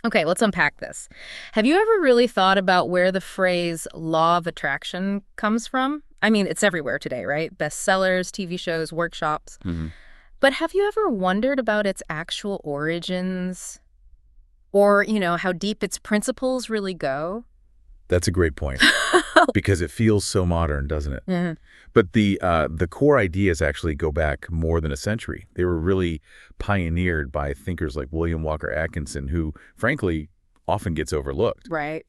Okay, let's unpack this. Have you ever really thought about where the phrase law of attraction comes from? I mean, it's everywhere today, right? Bestsellers, TV shows, workshops. Hmm. But have you ever wondered about its actual origins? Or, how deep its principles really go? That's a great point because it feels so modern, doesn't it? Mhm. But the core ideas actually go back more than a century. They were really pioneered by thinkers like William Walker Atkinson, who, frankly, often gets overlooked. Right.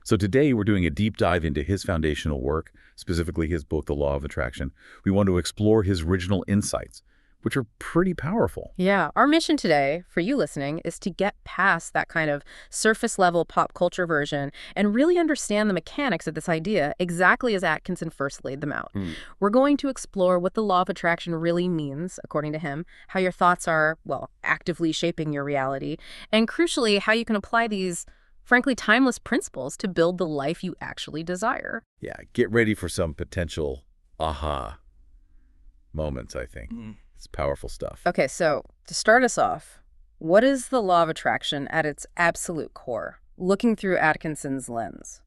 So today we're doing a deep dive into his foundational work, specifically his book, The Law of Attraction. We want to explore his original insights, which are pretty powerful. Yeah, our mission today, for you listening, is to get past that kind of surface level pop culture version and really understand the mechanics of this idea exactly as Atkinson first laid them out. Hmm. We're going to explore what the law of attraction really means, according to him, how your thoughts are, well, actively shaping your reality, and crucially, how you can apply these, frankly, timeless principles to build the life you actually desire. Yeah, get ready for some potential aha moments, I think. It's powerful stuff. Okay, so to start us off, what is the law of attraction at its absolute core, looking through Atkinson's lens?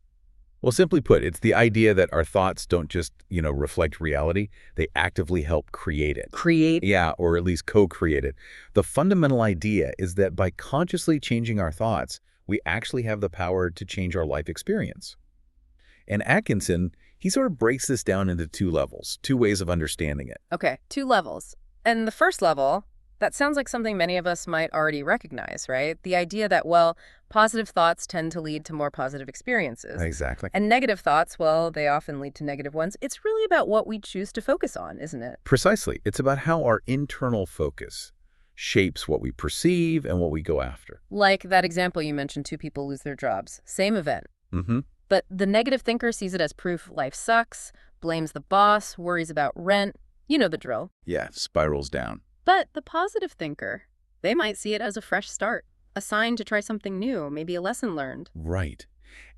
Well, simply put, it's the idea that our thoughts don't just, reflect reality. They actively help create it. Create. Yeah, or at least co-create it. The fundamental idea is that by consciously changing our thoughts, we actually have the power to change our life experience. And Atkinson, he sort of breaks this down into two levels, two ways of understanding it. Okay, two levels. And the first level, that sounds like something many of us might already recognize, right? The idea that, well, positive thoughts tend to lead to more positive experiences. Exactly. And negative thoughts, well, they often lead to negative ones. It's really about what we choose to focus on, isn't it? Precisely. It's about how our internal focus shapes what we perceive and what we go after. Like that example you mentioned, two people lose their jobs. Same event. Mm-hmm. But the negative thinker sees it as proof life sucks, blames the boss, worries about rent. You know the drill. Yeah, spirals down. But the positive thinker, they might see it as a fresh start, a sign to try something new, maybe a lesson learned. Right.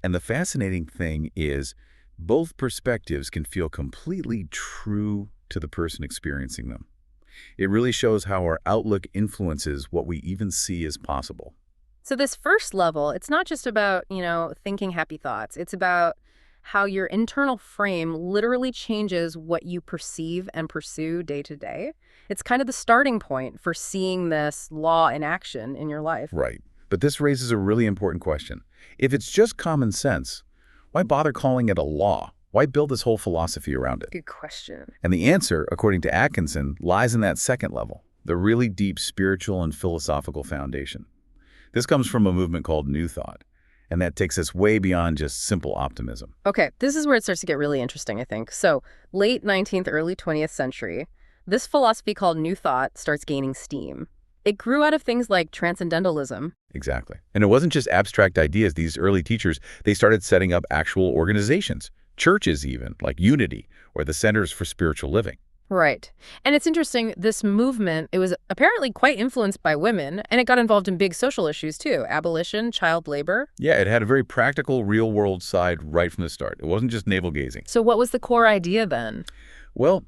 And the fascinating thing is both perspectives can feel completely true to the person experiencing them. It really shows how our outlook influences what we even see as possible. So this first level, it's not just about, thinking happy thoughts. It's about how your internal frame literally changes what you perceive and pursue day to day. It's kind of the starting point for seeing this law in action in your life. Right. But this raises a really important question. If it's just common sense, why bother calling it a law? Why build this whole philosophy around it? Good question. And the answer, according to Atkinson, lies in that second level, the really deep spiritual and philosophical foundation. This comes from a movement called New Thought, and that takes us way beyond just simple optimism. Okay, this is where it starts to get really interesting, I think. So, late 19th, early 20th century, this philosophy called New Thought starts gaining steam. It grew out of things like transcendentalism. Exactly. And it wasn't just abstract ideas. These early teachers, they started setting up actual organizations, churches even, like Unity or the Centers for Spiritual Living. Right. And it's interesting, this movement, it was apparently quite influenced by women, and it got involved in big social issues too, abolition, child labor. Yeah, it had a very practical, real-world side right from the start. It wasn't just navel-gazing. So what was the core idea then? Well,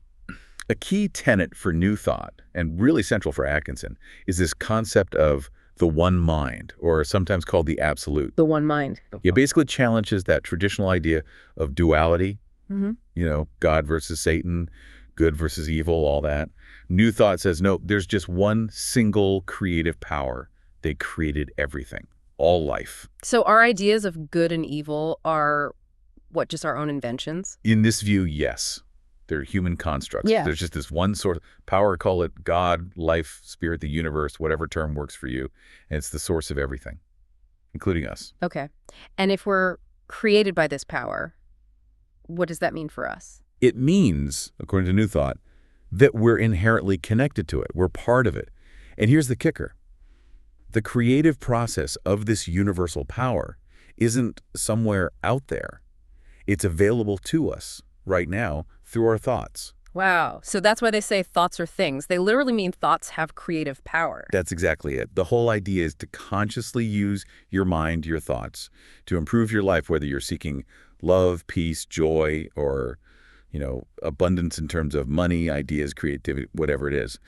a key tenet for New Thought, and really central for Atkinson, is this concept of the one mind, or sometimes called the absolute. The one mind. It basically challenges that traditional idea of duality, Mm-hmm. God versus Satan, good versus evil, all that. New Thought says, no, there's just one single creative power. They created everything, all life. So our ideas of good and evil are, what, just our own inventions? In this view, yes. They're human constructs. Yeah. There's just this one source. Power, call it God, life, spirit, the universe, whatever term works for you. And it's the source of everything, including us. Okay. And if we're created by this power, what does that mean for us? It means, according to New Thought, that we're inherently connected to it. We're part of it. And here's the kicker. The creative process of this universal power isn't somewhere out there. It's available to us right now through our thoughts. Wow. So that's why they say thoughts are things. They literally mean thoughts have creative power. That's exactly it. The whole idea is to consciously use your mind, your thoughts, to improve your life, whether you're seeking love, peace, joy, or abundance in terms of money, ideas, creativity, whatever it is.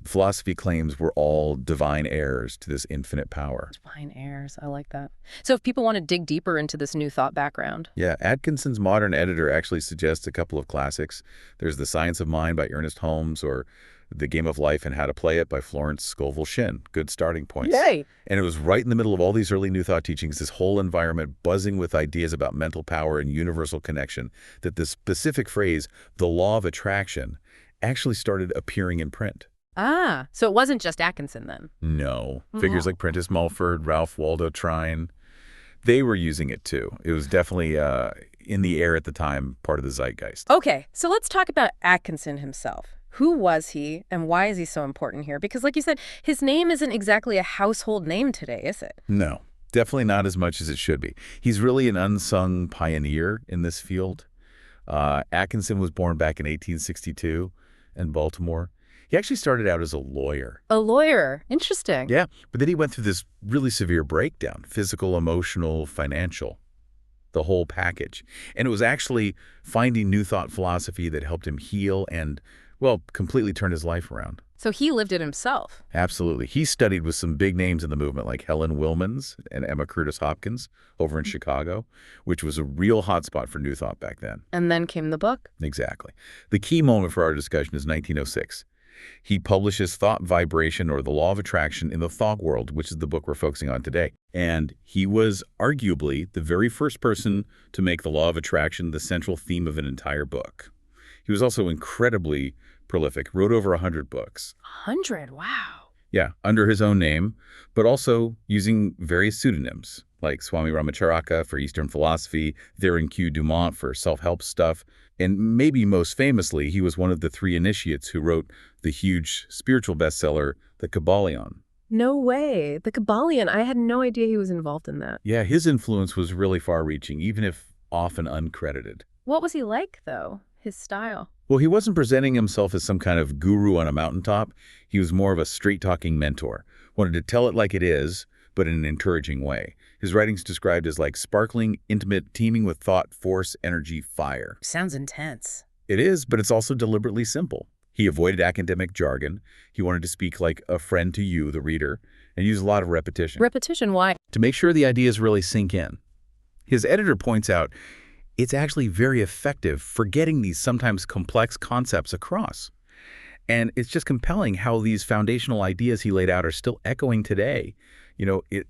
Philosophy claims we're all divine heirs to this infinite power. Divine heirs. I like that. So if people want to dig deeper into this new thought background. Yeah, Atkinson's modern editor actually suggests a couple of classics. There's The Science of Mind by Ernest Holmes, or The Game of Life and How to Play It by Florence Scovel Shinn. Good starting points. Yay! And it was right in the middle of all these early New Thought teachings, this whole environment buzzing with ideas about mental power and universal connection, that the specific phrase, the law of attraction, actually started appearing in print. Ah, so it wasn't just Atkinson then. No. Figures like Prentice Mulford, Ralph Waldo Trine, they were using it too. It was definitely in the air at the time, part of the zeitgeist. Okay, so let's talk about Atkinson himself. Who was he, and why is he so important here? Because like you said, his name isn't exactly a household name today, is it? No, definitely not as much as it should be. He's really an unsung pioneer in this field. Atkinson was born back in 1862 in Baltimore. He actually started out as a lawyer. A lawyer. Interesting. Yeah, but then he went through this really severe breakdown, physical, emotional, financial, the whole package. And it was actually finding New Thought philosophy that helped him heal and, well, completely turn his life around. So he lived it himself. Absolutely. He studied with some big names in the movement like Helen Wilmans and Emma Curtis Hopkins over in Chicago, which was a real hotspot for New Thought back then. And then came the book. Exactly. The key moment for our discussion is 1906. He publishes Thought Vibration, or The Law of Attraction in the Thought World, which is the book we're focusing on today. And he was arguably the very first person to make the law of attraction the central theme of an entire book. He was also incredibly prolific, wrote over 100 books. 100? Wow. Yeah, under his own name, but also using various pseudonyms, like Swami Ramacharaka for Eastern philosophy, Theron Q. Dumont for self-help stuff, and maybe most famously, he was one of the 3 initiates who wrote the huge spiritual bestseller, The Kybalion. No way. The Kybalion. I had no idea he was involved in that. Yeah, his influence was really far-reaching, even if often uncredited. What was he like, though? His style? Well, he wasn't presenting himself as some kind of guru on a mountaintop. He was more of a straight-talking mentor, wanted to tell it like it is, but in an encouraging way. His writings described as like sparkling, intimate, teeming with thought, force, energy, fire. Sounds intense. It is, but it's also deliberately simple. He avoided academic jargon. He wanted to speak like a friend to you, the reader, and use a lot of repetition. Repetition, why? To make sure the ideas really sink in. His editor points out it's actually very effective for getting these sometimes complex concepts across. And it's just compelling how these foundational ideas he laid out are still echoing today,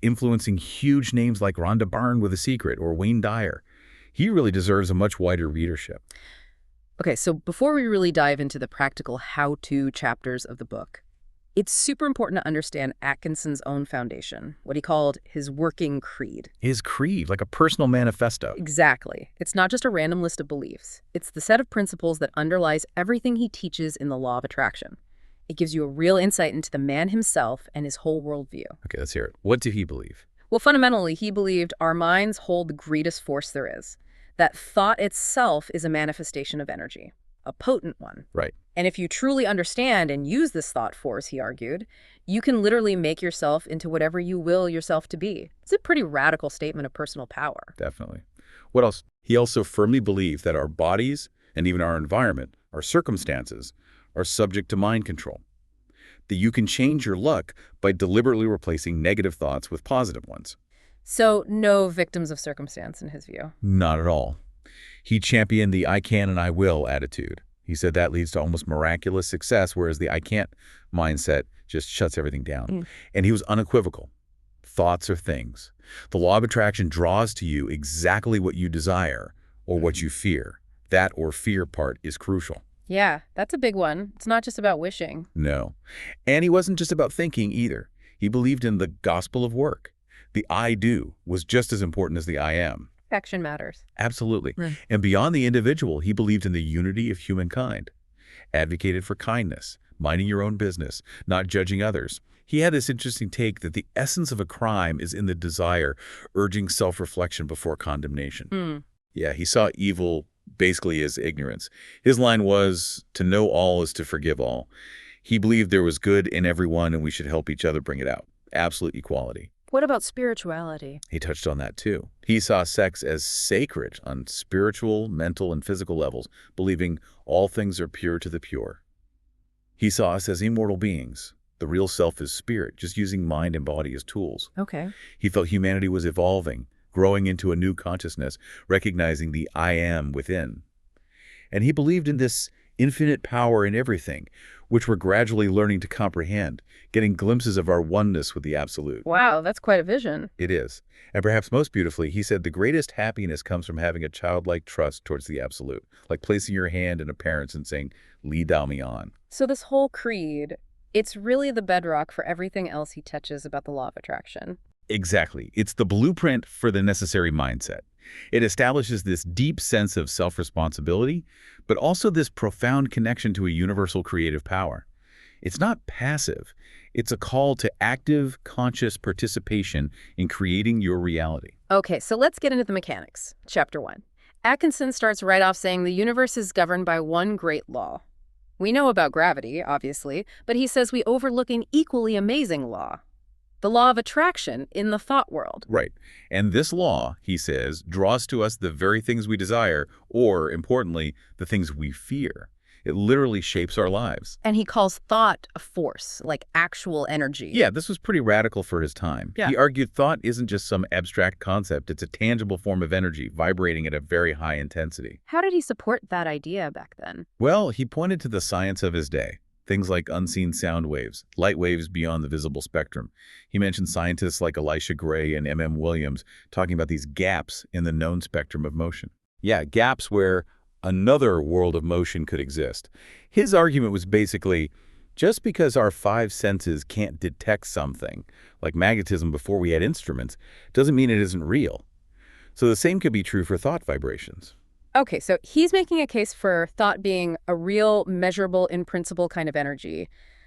influencing huge names like Rhonda Byrne with A Secret or Wayne Dyer. He really deserves a much wider readership. Okay, so before we really dive into the practical how-to chapters of the book, it's super important to understand Atkinson's own foundation, what he called his working creed. His creed, like a personal manifesto. Exactly. It's not just a random list of beliefs. It's the set of principles that underlies everything he teaches in the law of attraction. It gives you a real insight into the man himself and his whole worldview. Okay, let's hear it. What did he believe? Well, fundamentally, he believed our minds hold the greatest force there is, that thought itself is a manifestation of energy, a potent one. Right. And if you truly understand and use this thought force, he argued, you can literally make yourself into whatever you will yourself to be. It's a pretty radical statement of personal power. Definitely. What else? He also firmly believed that our bodies and even our environment, our circumstances, are subject to mind control. That you can change your luck by deliberately replacing negative thoughts with positive ones. So no victims of circumstance in his view. Not at all. He championed the I can and I will attitude. He said that leads to almost miraculous success, whereas the I can't mindset just shuts everything down. And he was unequivocal. Thoughts are things. The law of attraction draws to you exactly what you desire or what you fear. That or fear part is crucial. Yeah, that's a big one. It's not just about wishing. No. And he wasn't just about thinking either. He believed in the gospel of work. The I do was just as important as the I am. Action matters. Absolutely. Right. And beyond the individual, he believed in the unity of humankind, advocated for kindness, minding your own business, not judging others. He had this interesting take that the essence of a crime is in the desire, urging self-reflection before condemnation. Yeah, he saw evil basically as ignorance. His line was, to know all is to forgive all. He believed there was good in everyone and we should help each other bring it out. Absolute equality. What about spirituality? He touched on that too. He saw sex as sacred on spiritual, mental, and physical levels, believing all things are pure to the pure. He saw us as immortal beings. The real self is spirit, just using mind and body as tools. Okay. He felt humanity was evolving, growing into a new consciousness, recognizing the I am within. And he believed in this infinite power in everything, which we're gradually learning to comprehend, getting glimpses of our oneness with the absolute. Wow, that's quite a vision. It is. And perhaps most beautifully, he said the greatest happiness comes from having a childlike trust towards the absolute, like placing your hand in a parent's and saying, "Lead thou me on." So this whole creed, it's really the bedrock for everything else he touches about the law of attraction. Exactly. It's the blueprint for the necessary mindset. It establishes this deep sense of self-responsibility, but also this profound connection to a universal creative power. It's not passive. It's a call to active, conscious participation in creating your reality. Okay, so let's get into the mechanics. Chapter 1. Atkinson starts right off saying the universe is governed by one great law. We know about gravity, obviously, but he says we overlook an equally amazing law. The law of attraction in the thought world. Right. And this law, he says, draws to us the very things we desire, or, importantly, the things we fear. It literally shapes our lives. And he calls thought a force, like actual energy. Yeah, this was pretty radical for his time. Yeah. He argued thought isn't just some abstract concept. It's a tangible form of energy, vibrating at a very high intensity. How did he support that idea back then? Well, he pointed to the science of his day. Things like unseen sound waves, light waves beyond the visible spectrum. He mentioned scientists like Elisha Gray and M.M. Williams talking about these gaps in the known spectrum of motion. Yeah, gaps where another world of motion could exist. His argument was basically, just because our five senses can't detect something, like magnetism before we had instruments, doesn't mean it isn't real. So the same could be true for thought vibrations. Okay, so he's making a case for thought being a real, measurable, in principle kind of energy.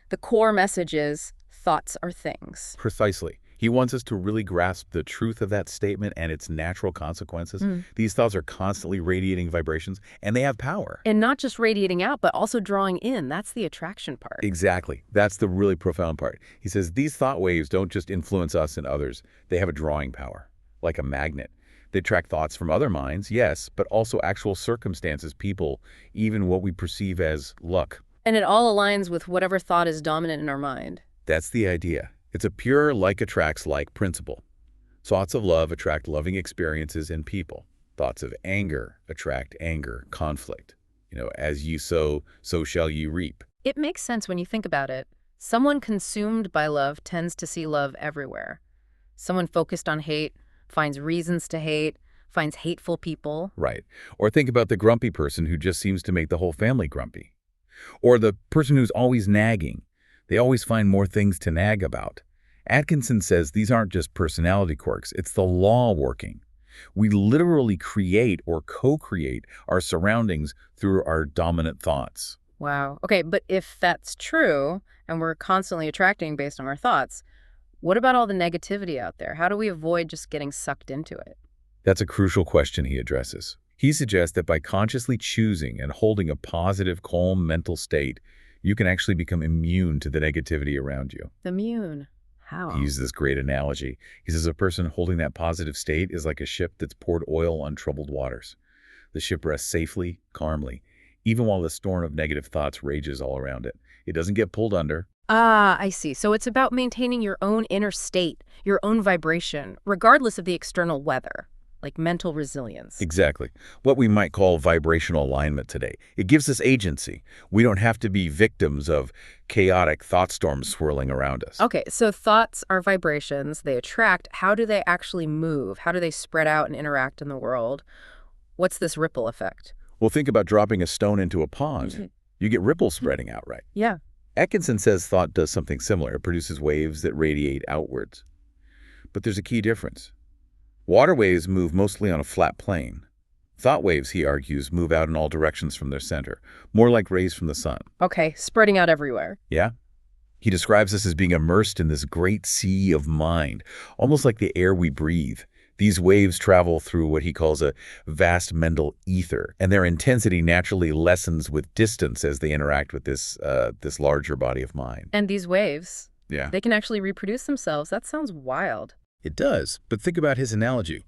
The core message is thoughts are things. Precisely. He wants us to really grasp the truth of that statement and its natural consequences. These thoughts are constantly radiating vibrations, and they have power. And not just radiating out, but also drawing in. That's the attraction part. Exactly. That's the really profound part. He says these thought waves don't just influence us and others. They have a drawing power, like a magnet. They attract thoughts from other minds, yes, but also actual circumstances, people, even what we perceive as luck. And it all aligns with whatever thought is dominant in our mind. That's the idea. It's a pure like attracts like principle. Thoughts of love attract loving experiences in people. Thoughts of anger attract anger, conflict. As you sow, so shall you reap. It makes sense when you think about it. Someone consumed by love tends to see love everywhere. Someone focused on hate finds reasons to hate, finds hateful people. Right. Or think about the grumpy person who just seems to make the whole family grumpy. Or the person who's always nagging. They always find more things to nag about. Atkinson says these aren't just personality quirks, it's the law working. We literally create or co-create our surroundings through our dominant thoughts. Wow. Okay, but if that's true, and we're constantly attracting based on our thoughts, what about all the negativity out there? How do we avoid just getting sucked into it? That's a crucial question he addresses. He suggests that by consciously choosing and holding a positive, calm mental state, you can actually become immune to the negativity around you. Immune? How? He uses this great analogy. He says a person holding that positive state is like a ship that's poured oil on troubled waters. The ship rests safely, calmly, even while the storm of negative thoughts rages all around it. It doesn't get pulled under. Ah, I see. So it's about maintaining your own inner state, your own vibration, regardless of the external weather, like mental resilience. Exactly. What we might call vibrational alignment today. It gives us agency. We don't have to be victims of chaotic thought storms swirling around us. Okay, so thoughts are vibrations. They attract. How do they actually move? How do they spread out and interact in the world? What's this ripple effect? Well, think about dropping a stone into a pond. You get ripples spreading out, right? Yeah. Atkinson says thought does something similar. It produces waves that radiate outwards. But there's a key difference. Water waves move mostly on a flat plane. Thought waves, he argues, move out in all directions from their center, more like rays from the sun. Okay, spreading out everywhere. Yeah? He describes us as being immersed in this great sea of mind, almost like the air we breathe. These waves travel through what he calls a vast mental ether, and their intensity naturally lessens with distance as they interact with this larger body of mind. And these waves, Yeah. they can actually reproduce themselves. That sounds wild. It does, but think about his analogy.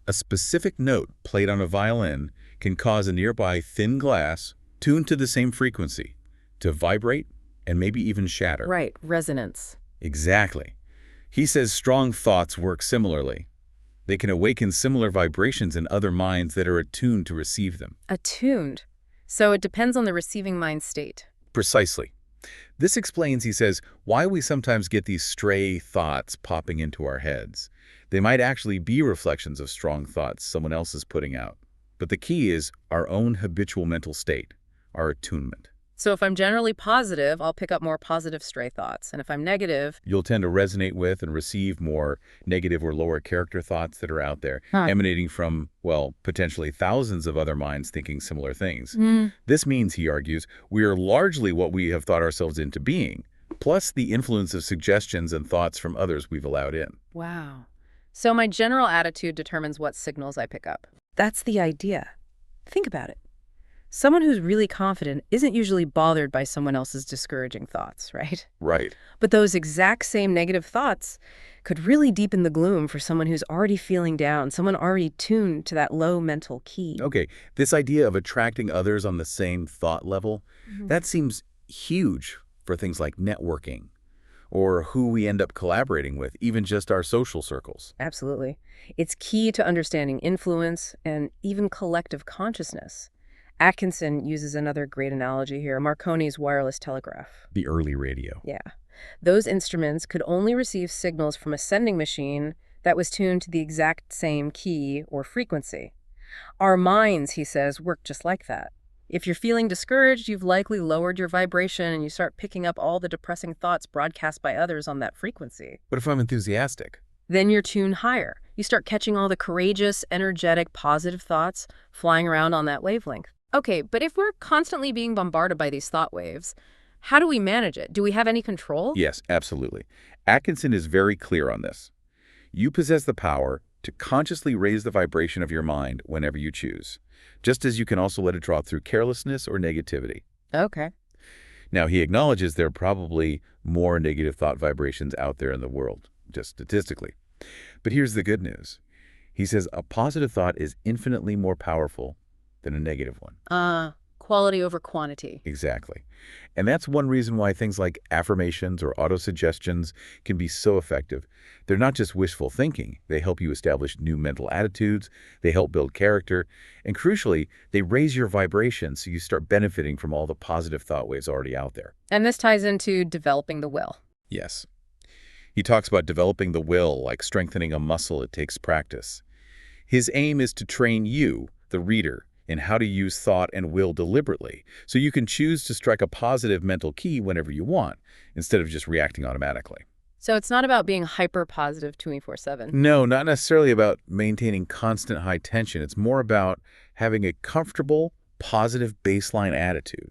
A specific note played on a violin can cause a nearby thin glass, tuned to the same frequency, to vibrate and maybe even shatter. Right, resonance. Exactly. He says strong thoughts work similarly. They can awaken similar vibrations in other minds that are attuned to receive them. Attuned. So it depends on the receiving mind state. Precisely. This explains, he says, why we sometimes get these stray thoughts popping into our heads. They might actually be reflections of strong thoughts someone else is putting out. But the key is our own habitual mental state, our attunement. So if I'm generally positive, I'll pick up more positive stray thoughts. And if I'm negative, You'll tend to resonate with and receive more negative or lower character thoughts that are out there, Huh. emanating from, well, potentially thousands of other minds thinking similar things. Mm. This means, he argues, we are largely what we have thought ourselves into being, plus the influence of suggestions and thoughts from others we've allowed in. Wow. So my general attitude determines what signals I pick up. That's the idea. Think about it. Someone who's really confident isn't usually bothered by someone else's discouraging thoughts, right? Right. But those exact same negative thoughts could really deepen the gloom for someone who's already feeling down, someone already tuned to that low mental key. Okay, this idea of attracting others on the same thought level, that seems huge for things like networking or who we end up collaborating with, even just our social circles. Absolutely. It's key to understanding influence and even collective consciousness. Atkinson uses another great analogy here, Marconi's wireless telegraph. The early radio. Yeah. Those instruments could only receive signals from a sending machine that was tuned to the exact same key or frequency. Our minds, he says, work just like that. If you're feeling discouraged, you've likely lowered your vibration and you start picking up all the depressing thoughts broadcast by others on that frequency. But if I'm enthusiastic? Then you're tuned higher. You start catching all the courageous, energetic, positive thoughts flying around on that wavelength. Okay, but if we're constantly being bombarded by these thought waves, how do we manage it? Do we have any control? Yes, absolutely. Atkinson is very clear on this. You possess the power to consciously raise the vibration of your mind whenever you choose, just as you can also let it drop through carelessness or negativity. Okay. Now, he acknowledges there are probably more negative thought vibrations out there in the world, just statistically. But here's the good news. He says a positive thought is infinitely more powerful than a negative one. Quality over quantity. Exactly. And that's one reason why things like affirmations or autosuggestions can be so effective. They're not just wishful thinking. They help you establish new mental attitudes, they help build character, and crucially, they raise your vibration so you start benefiting from all the positive thought waves already out there. And this ties into developing the will. Yes. He talks about developing the will like strengthening a muscle. It takes practice. His aim is to train you, the reader, in how to use thought and will deliberately, so you can choose to strike a positive mental key whenever you want, instead of just reacting automatically. So it's not about being hyper-positive 24/7. No, not necessarily about maintaining constant high tension. It's more about having a comfortable, positive baseline attitude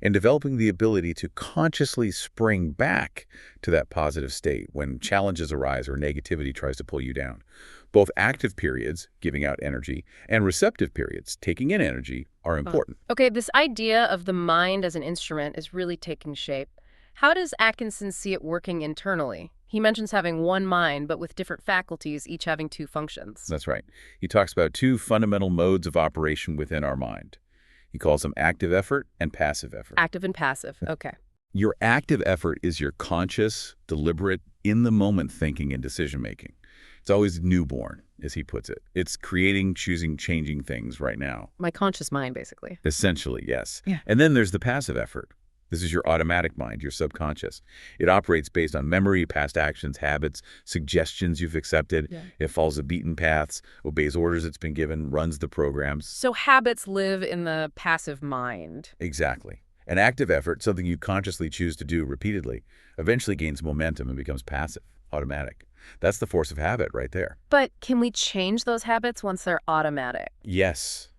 and developing the ability to consciously spring back to that positive state when challenges arise or negativity tries to pull you down. Both active periods, giving out energy, and receptive periods, taking in energy, are important. Okay, this idea of the mind as an instrument is really taking shape. How does Atkinson see it working internally? He mentions having one mind, but with different faculties, each having two functions. That's right. He talks about two fundamental modes of operation within our mind. He calls them active effort and passive effort. Active and passive. Okay. Your active effort is your conscious, deliberate, in-the-moment thinking and decision-making. It's always newborn, as he puts it. It's creating, choosing, changing things right now. My conscious mind, basically. Essentially, yes. Yeah. And then there's the passive effort. This is your automatic mind, your subconscious. It operates based on memory, past actions, habits, suggestions you've accepted. Yeah. It follows the beaten paths, obeys orders it's been given, runs the programs. So habits live in the passive mind. Exactly. An active effort, something you consciously choose to do repeatedly, eventually gains momentum and becomes passive, automatic. That's the force of habit right there. But can we change those habits once they're automatic? Yes.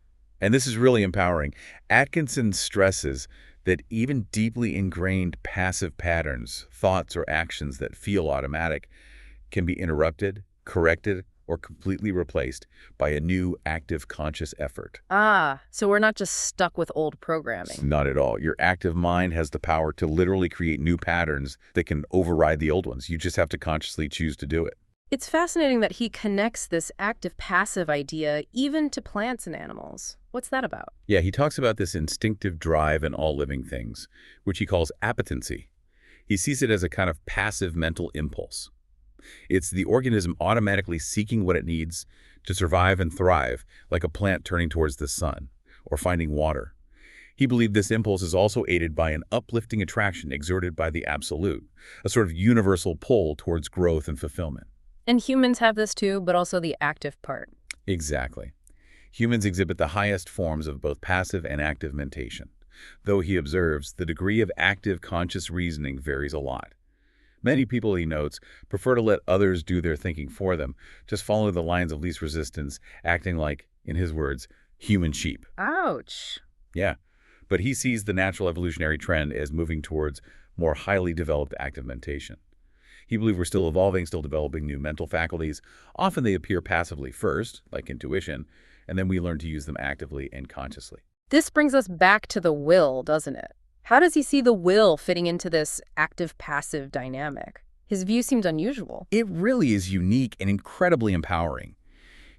And this is really empowering. Atkinson stresses that even deeply ingrained passive patterns, thoughts or actions that feel automatic, can be interrupted, corrected, or completely replaced by a new active conscious effort. So we're not just stuck with old programming. Not at all. Your active mind has the power to literally create new patterns that can override the old ones. You just have to consciously choose to do it. It's fascinating that he connects this active-passive idea even to plants and animals. What's that about? Yeah, he talks about this instinctive drive in all living things, which he calls appetency. He sees it as a kind of passive mental impulse. It's the organism automatically seeking what it needs to survive and thrive, like a plant turning towards the sun or finding water. He believed this impulse is also aided by an uplifting attraction exerted by the absolute, a sort of universal pull towards growth and fulfillment. And humans have this too, but also the active part. Exactly. Humans exhibit the highest forms of both passive and active mentation, though he observes the degree of active conscious reasoning varies a lot. Many people, he notes, prefer to let others do their thinking for them, just follow the lines of least resistance, acting like, in his words, human sheep. Ouch. Yeah, but he sees the natural evolutionary trend as moving towards more highly developed active mentation. He believes we're still evolving, still developing new mental faculties. Often they appear passively first, like intuition, and then we learn to use them actively and consciously. This brings us back to the will, doesn't it? How does he see the will fitting into this active-passive dynamic? His view seems unusual. It really is unique and incredibly empowering.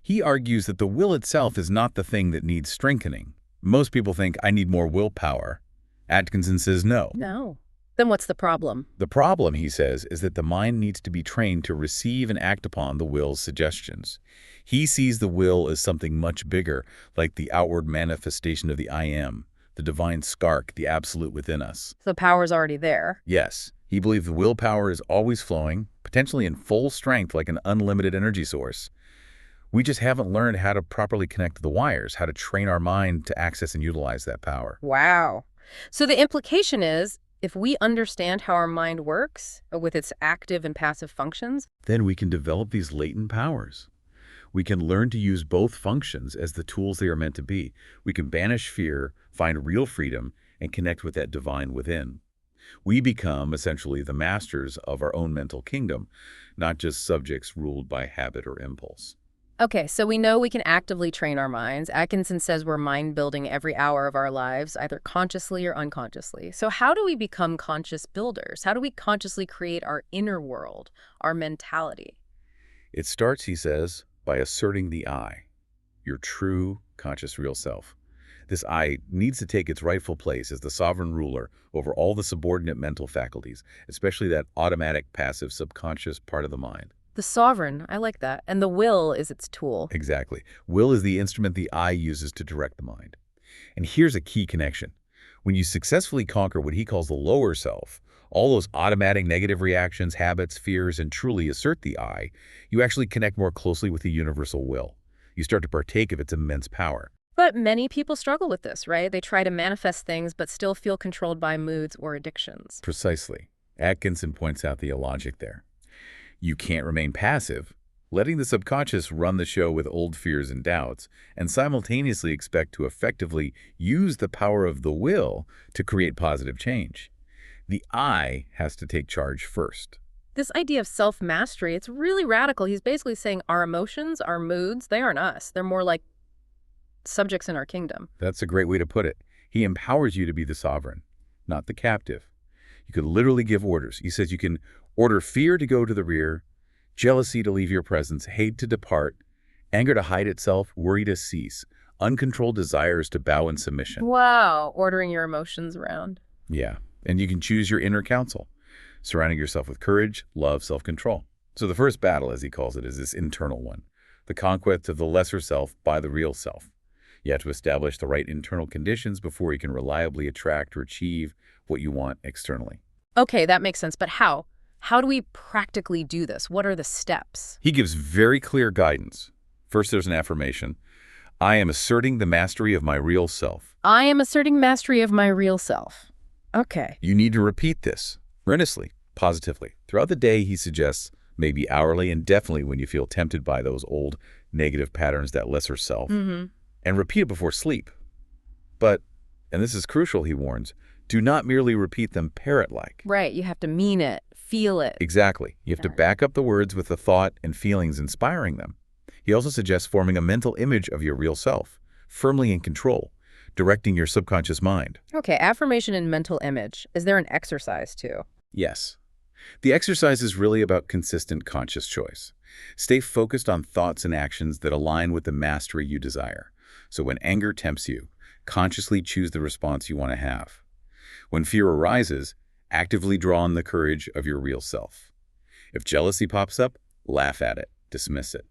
He argues that the will itself is not the thing that needs strengthening. Most people think, I need more willpower. Atkinson says no. No. Then what's the problem? The problem, he says, is that the mind needs to be trained to receive and act upon the will's suggestions. He sees the will as something much bigger, like the outward manifestation of the I am, the divine spark, the absolute within us. The power's already there. Yes, he believed the willpower is always flowing, potentially in full strength like an unlimited energy source. We just haven't learned how to properly connect the wires, how to train our mind to access and utilize that power. Wow. So the implication is, if we understand how our mind works, with its active and passive functions, then we can develop these latent powers. We can learn to use both functions as the tools they are meant to be. We can banish fear, find real freedom, and connect with that divine within. We become essentially the masters of our own mental kingdom, not just subjects ruled by habit or impulse. Okay, so we know we can actively train our minds. Atkinson says we're mind-building every hour of our lives, either consciously or unconsciously. So how do we become conscious builders? How do we consciously create our inner world, our mentality? It starts, he says, by asserting the I, your true, conscious, real self. This I needs to take its rightful place as the sovereign ruler over all the subordinate mental faculties, especially that automatic, passive, subconscious part of the mind. The sovereign, I like that. And the will is its tool. Exactly. Will is the instrument the I uses to direct the mind. And here's a key connection. When you successfully conquer what he calls the lower self, all those automatic negative reactions, habits, fears, and truly assert the I, you actually connect more closely with the universal will. You start to partake of its immense power. But many people struggle with this, right? They try to manifest things but still feel controlled by moods or addictions. Precisely. Atkinson points out the illogic there. You can't remain passive, letting the subconscious run the show with old fears and doubts, and simultaneously expect to effectively use the power of the will to create positive change. The I has to take charge first. This idea of self-mastery, it's really radical. He's basically saying our emotions, our moods, they aren't us. They're more like subjects in our kingdom. That's a great way to put it. He empowers you to be the sovereign, not the captive. You could literally give orders. He says you can order fear to go to the rear, jealousy to leave your presence, hate to depart, anger to hide itself, worry to cease, uncontrolled desires to bow in submission. Wow, ordering your emotions around. Yeah, and you can choose your inner counsel, surrounding yourself with courage, love, self-control. So the first battle, as he calls it, is this internal one, the conquest of the lesser self by the real self. You have to establish the right internal conditions before you can reliably attract or achieve what you want externally. Okay, that makes sense, but how? How do we practically do this? What are the steps? He gives very clear guidance. First, there's an affirmation. I am asserting the mastery of my real self. I am asserting mastery of my real self. Okay. You need to repeat this earnestly, positively. Throughout the day, he suggests, maybe hourly and definitely when you feel tempted by those old negative patterns, that lesser self, and repeat it before sleep. But, and this is crucial, he warns, do not merely repeat them parrot-like. Right, you have to mean it, feel it. Exactly. You have to back up the words with the thought and feelings inspiring them. He also suggests forming a mental image of your real self, firmly in control, directing your subconscious mind. Okay, affirmation and mental image. Is there an exercise too? Yes. The exercise is really about consistent conscious choice. Stay focused on thoughts and actions that align with the mastery you desire. So when anger tempts you, consciously choose the response you want to have. When fear arises, actively draw on the courage of your real self. If jealousy pops up, laugh at it, dismiss it.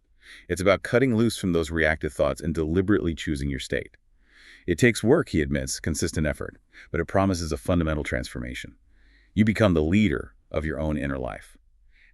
It's about cutting loose from those reactive thoughts and deliberately choosing your state. It takes work, he admits, consistent effort, but it promises a fundamental transformation. You become the leader of your own inner life.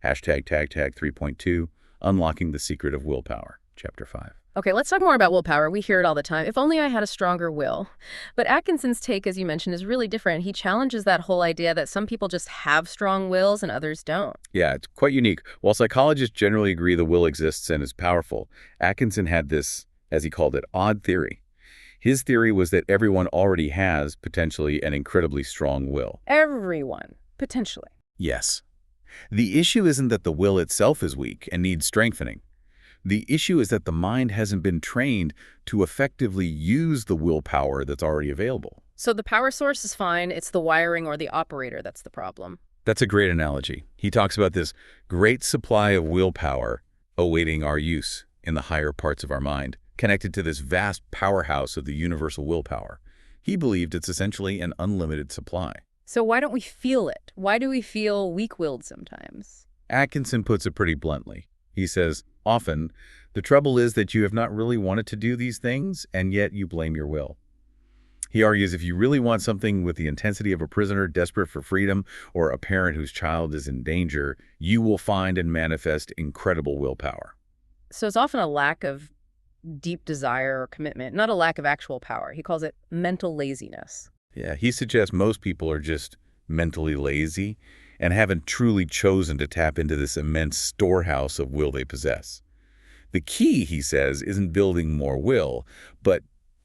Hashtag tag 3.2, Unlocking the Secret of Willpower, Chapter 5. Okay, let's talk more about willpower. We hear it all the time. If only I had a stronger will. But Atkinson's take, as you mentioned, is really different. He challenges that whole idea that some people just have strong wills and others don't. Yeah, it's quite unique. While psychologists generally agree the will exists and is powerful, Atkinson had this, as he called it, odd theory. His theory was that everyone already has, potentially, an incredibly strong will. Everyone, potentially. Yes. The issue isn't that the will itself is weak and needs strengthening. The issue is that the mind hasn't been trained to effectively use the willpower that's already available. So the power source is fine. It's the wiring or the operator that's the problem. That's a great analogy. He talks about this great supply of willpower awaiting our use in the higher parts of our mind, connected to this vast powerhouse of the universal willpower. He believed it's essentially an unlimited supply. So why don't we feel it? Why do we feel weak-willed sometimes? Atkinson puts it pretty bluntly. He says, often, the trouble is that you have not really wanted to do these things, and yet you blame your will. He argues if you really want something with the intensity of a prisoner desperate for freedom or a parent whose child is in danger, you will find and manifest incredible willpower. So it's often a lack of deep desire or commitment, not a lack of actual power. He calls it mental laziness. Yeah, he suggests most people are just mentally lazy and haven't truly chosen to tap into this immense storehouse of will they possess. The key, he says, isn't building more will, but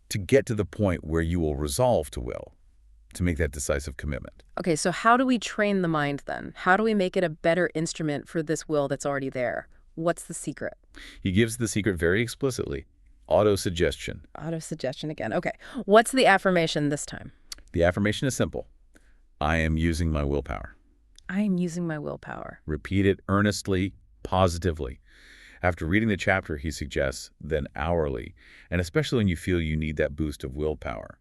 to get to the point where you will resolve to will, to make that decisive commitment. Okay, so how do we train the mind then? How do we make it a better instrument for this will that's already there? What's the secret? He gives the secret very explicitly. Autosuggestion. Autosuggestion again. Okay, what's the affirmation this time? The affirmation is simple. I am using my willpower. I am using my willpower. Repeat it earnestly, positively. After reading the chapter, he suggests, then hourly, and especially when you feel you need that boost of willpower.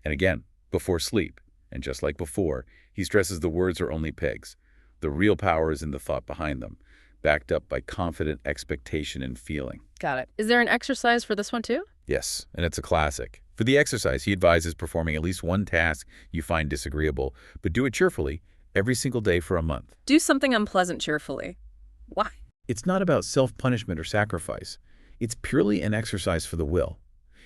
And again, before sleep. And just like before, he stresses the words are only pegs. The real power is in the thought behind them, backed up by confident expectation and feeling. Got it. Is there an exercise for this one too? Yes, and it's a classic. For the exercise, he advises performing at least one task you find disagreeable, but do it cheerfully every single day for a month. Do something unpleasant cheerfully. Why? It's not about self-punishment or sacrifice. It's purely an exercise for the will.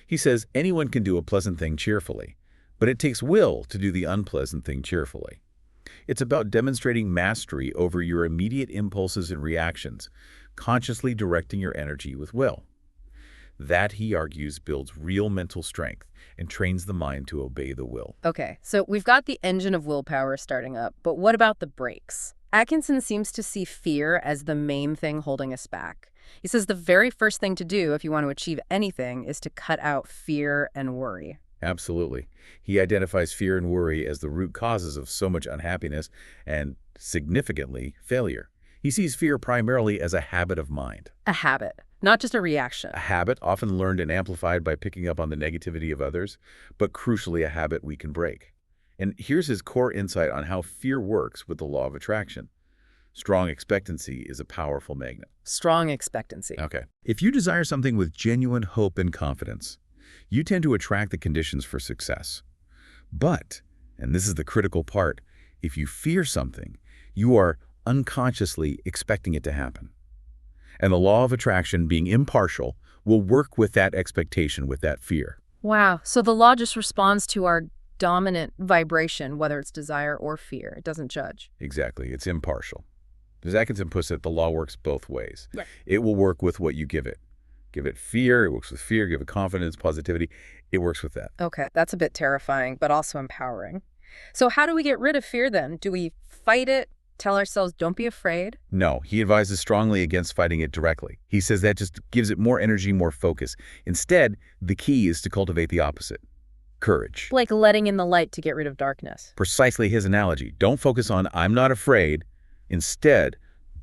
He says anyone can do a pleasant thing cheerfully, but it takes will to do the unpleasant thing cheerfully. It's about demonstrating mastery over your immediate impulses and reactions, consciously directing your energy with will. That, he argues, builds real mental strength and trains the mind to obey the will. Okay, so we've got the engine of willpower starting up, but what about the brakes? Atkinson seems to see fear as the main thing holding us back. He says the very first thing to do if you want to achieve anything is to cut out fear and worry. Absolutely. He identifies fear and worry as the root causes of so much unhappiness and, significantly, failure. He sees fear primarily as a habit of mind. A habit, not just a reaction. A habit often learned and amplified by picking up on the negativity of others, but crucially a habit we can break. And here's his core insight on how fear works with the law of attraction. Strong expectancy is a powerful magnet. Strong expectancy. Okay. If you desire something with genuine hope and confidence, you tend to attract the conditions for success. But, and this is the critical part, if you fear something, you are unconsciously expecting it to happen. And the law of attraction, being impartial, will work with that expectation, with that fear. Wow, so the law just responds to our dominant vibration, whether it's desire or fear. It doesn't judge. Exactly, it's impartial. As Atkinson puts it, the law works both ways. Right. It will work with what you give it. Give it fear, it works with fear. Give it confidence, positivity, it works with that. Okay, that's a bit terrifying, but also empowering. So how do we get rid of fear then? Do we fight it? Tell ourselves, don't be afraid? No, he advises strongly against fighting it directly. He says that just gives it more energy, more focus. Instead, the key is to cultivate the opposite. Courage. Like letting in the light to get rid of darkness. Precisely his analogy. Don't focus on, I'm not afraid. Instead,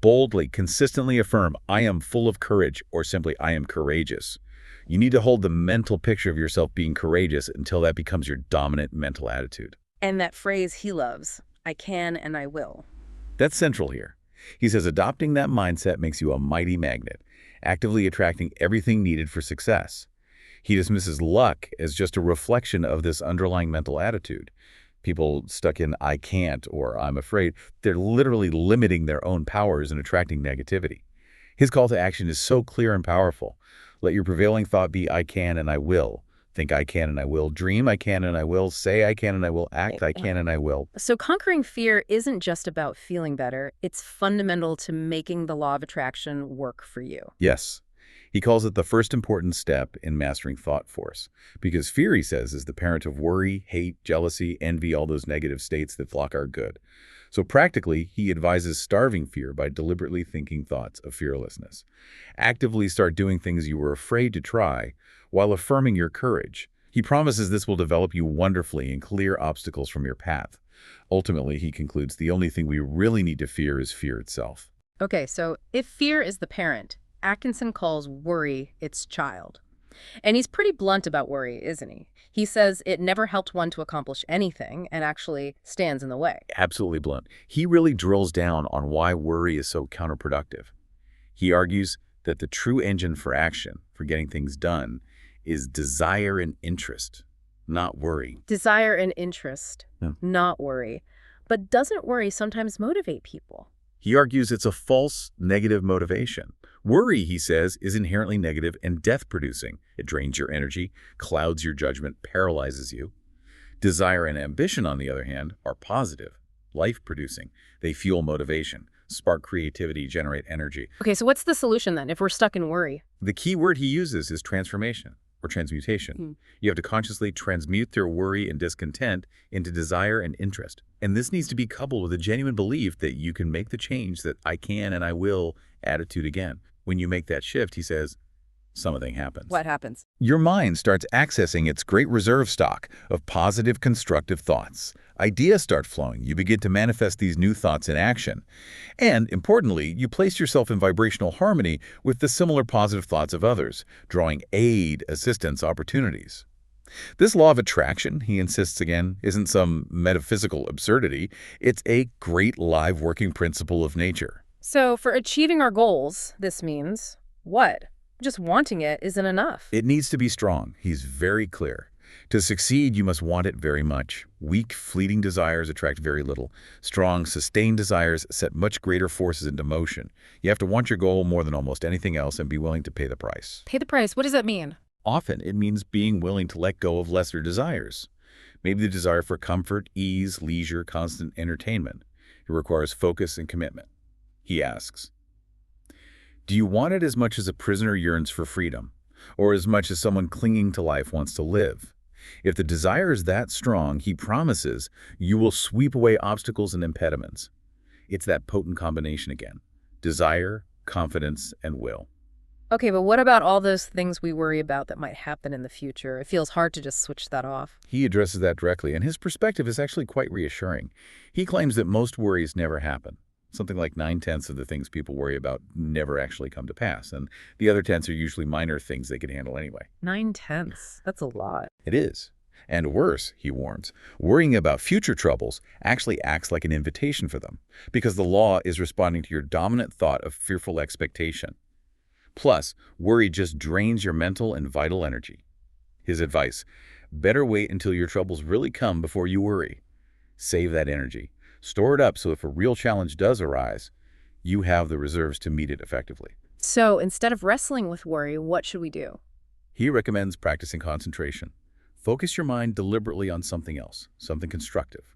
boldly, consistently affirm, I am full of courage, or simply, I am courageous. You need to hold the mental picture of yourself being courageous until that becomes your dominant mental attitude. And that phrase he loves, I can and I will. That's central here. He says adopting that mindset makes you a mighty magnet, actively attracting everything needed for success. He dismisses luck as just a reflection of this underlying mental attitude. People stuck in I can't or I'm afraid, they're literally limiting their own powers and attracting negativity. His call to action is so clear and powerful. Let your prevailing thought be I can and I will. Think I can and I will. Dream I can and I will. Say I can and I will. Act I can and I will. So conquering fear isn't just about feeling better. It's fundamental to making the law of attraction work for you. Yes. He calls it the first important step in mastering thought force. Because fear, he says, is the parent of worry, hate, jealousy, envy, all those negative states that block our good. So practically, he advises starving fear by deliberately thinking thoughts of fearlessness. Actively start doing things you were afraid to try while affirming your courage. He promises this will develop you wonderfully and clear obstacles from your path. Ultimately, he concludes the only thing we really need to fear is fear itself. Okay, so if fear is the parent, Atkinson calls worry its child. And he's pretty blunt about worry, isn't he? He says it never helped one to accomplish anything and actually stands in the way. Absolutely blunt. He really drills down on why worry is so counterproductive. He argues that the true engine for action, for getting things done, is desire and interest, not worry. Desire and interest, Yeah. not worry. But doesn't worry sometimes motivate people? He argues it's a false negative motivation. Worry, he says, is inherently negative and death-producing. It drains your energy, clouds your judgment, paralyzes you. Desire and ambition, on the other hand, are positive, life-producing. They fuel motivation, spark creativity, generate energy. Okay, so what's the solution then if we're stuck in worry? The key word he uses is transformation or transmutation. You have to consciously transmute their worry and discontent into desire and interest. And this needs to be coupled with a genuine belief that you can make the change that I can and I will attitude again. When you make that shift, he says, something happens. What happens? Your mind starts accessing its great reserve stock of positive, constructive thoughts. Ideas start flowing. You begin to manifest these new thoughts in action. And, importantly, you place yourself in vibrational harmony with the similar positive thoughts of others, drawing aid, assistance, opportunities. This law of attraction, he insists again, isn't some metaphysical absurdity. It's a great live working principle of nature. So for achieving our goals, this means what? Just wanting it isn't enough. It needs to be strong. He's very clear. To succeed, you must want it very much. Weak, fleeting desires attract very little. Strong, sustained desires set much greater forces into motion. You have to want your goal more than almost anything else and be willing to pay the price. Pay the price. What does that mean? Often, it means being willing to let go of lesser desires. Maybe the desire for comfort, ease, leisure, constant entertainment. It requires focus and commitment. He asks, do you want it as much as a prisoner yearns for freedom, or as much as someone clinging to life wants to live? If the desire is that strong, he promises you will sweep away obstacles and impediments. It's that potent combination again: desire, confidence, and will. Okay, but what about all those things we worry about that might happen in the future? It feels hard to just switch that off. He addresses that directly, and his perspective is actually quite reassuring. He claims that most worries never happen. Something like 9/10 of the things people worry about never actually come to pass, and the other tenths are usually minor things they can handle anyway. 9/10? That's a lot. It is. And worse, he warns, worrying about future troubles actually acts like an invitation for them, because the law is responding to your dominant thought of fearful expectation. Plus, worry just drains your mental and vital energy. His advice: better wait until your troubles really come before you worry. Save that energy. Store it up so if a real challenge does arise, you have the reserves to meet it effectively. So instead of wrestling with worry, what should we do? He recommends practicing concentration. Focus your mind deliberately on something else, something constructive.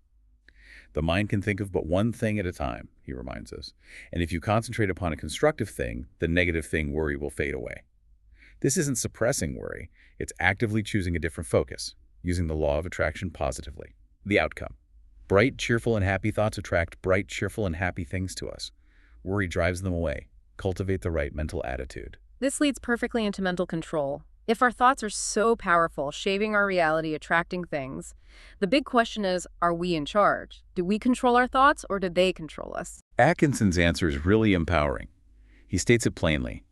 The mind can think of but one thing at a time, he reminds us. And if you concentrate upon a constructive thing, the negative thing, worry, will fade away. This isn't suppressing worry. It's actively choosing a different focus, using the law of attraction positively. The outcome: bright, cheerful, and happy thoughts attract bright, cheerful, and happy things to us. Worry drives them away. Cultivate the right mental attitude. This leads perfectly into mental control. If our thoughts are so powerful, shaping our reality, attracting things, the big question is, are we in charge? Do we control our thoughts or do they control us? Atkinson's answer is really empowering. He states it plainly.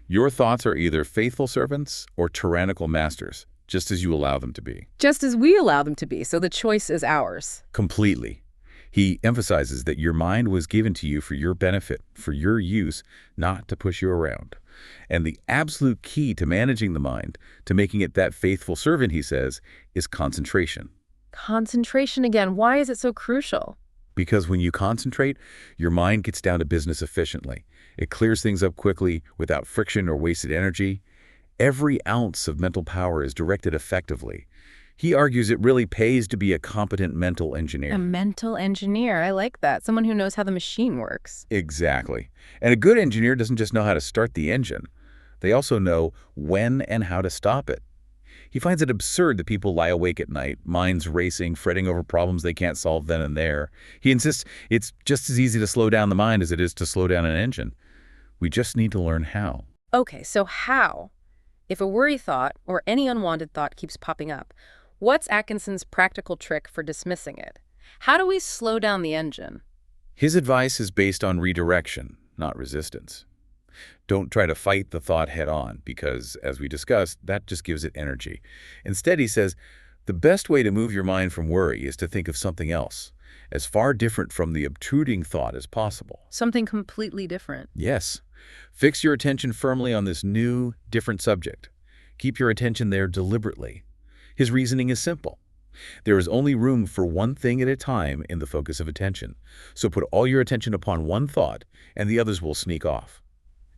Your thoughts are either faithful servants or tyrannical masters, just as you allow them to be. Just as we allow them to be, so the choice is ours. Completely. He emphasizes that your mind was given to you for your benefit, for your use, not to push you around. And the absolute key to managing the mind, to making it that faithful servant, he says, is concentration. Concentration again. Why is it so crucial? Because when you concentrate, your mind gets down to business efficiently. It clears things up quickly without friction or wasted energy. Every ounce of mental power is directed effectively. He argues it really pays to be a competent mental engineer. A mental engineer. I like that. Someone who knows how the machine works. Exactly. And a good engineer doesn't just know how to start the engine. They also know when and how to stop it. He finds it absurd that people lie awake at night, minds racing, fretting over problems they can't solve then and there. He insists it's just as easy to slow down the mind as it is to slow down an engine. We just need to learn how. Okay, so how? If a worry thought or any unwanted thought keeps popping up, what's Atkinson's practical trick for dismissing it? How do we slow down the engine? His advice is based on redirection, not resistance. Don't try to fight the thought head on because, as we discussed, that just gives it energy. Instead, he says, the best way to move your mind from worry is to think of something else, as far different from the obtruding thought as possible. Something completely different. Yes. Fix your attention firmly on this new, different subject. Keep your attention there deliberately. His reasoning is simple. There is only room for one thing at a time in the focus of attention. So put all your attention upon one thought, and the others will sneak off.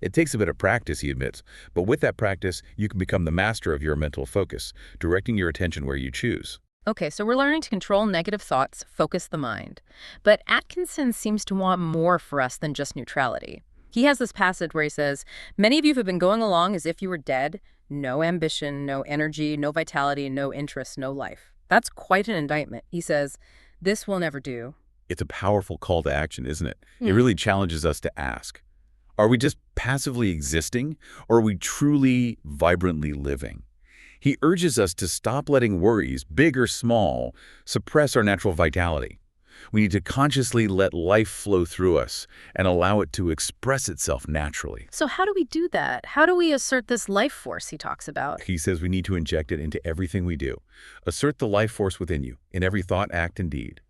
It takes a bit of practice, he admits, but with that practice, you can become the master of your mental focus, directing your attention where you choose. Okay, so we're learning to control negative thoughts, focus the mind. But Atkinson seems to want more for us than just neutrality. He has this passage where he says, many of you have been going along as if you were dead, no ambition, no energy, no vitality, no interest, no life. That's quite an indictment. He says, this will never do. It's a powerful call to action, isn't it? It really challenges us to ask, are we just passively existing, or are we truly, vibrantly living? He urges us to stop letting worries, big or small, suppress our natural vitality. We need to consciously let life flow through us and allow it to express itself naturally. So how do we do that? How do we assert this life force he talks about? He says we need to inject it into everything we do. Assert the life force within you, in every thought, act, and deed.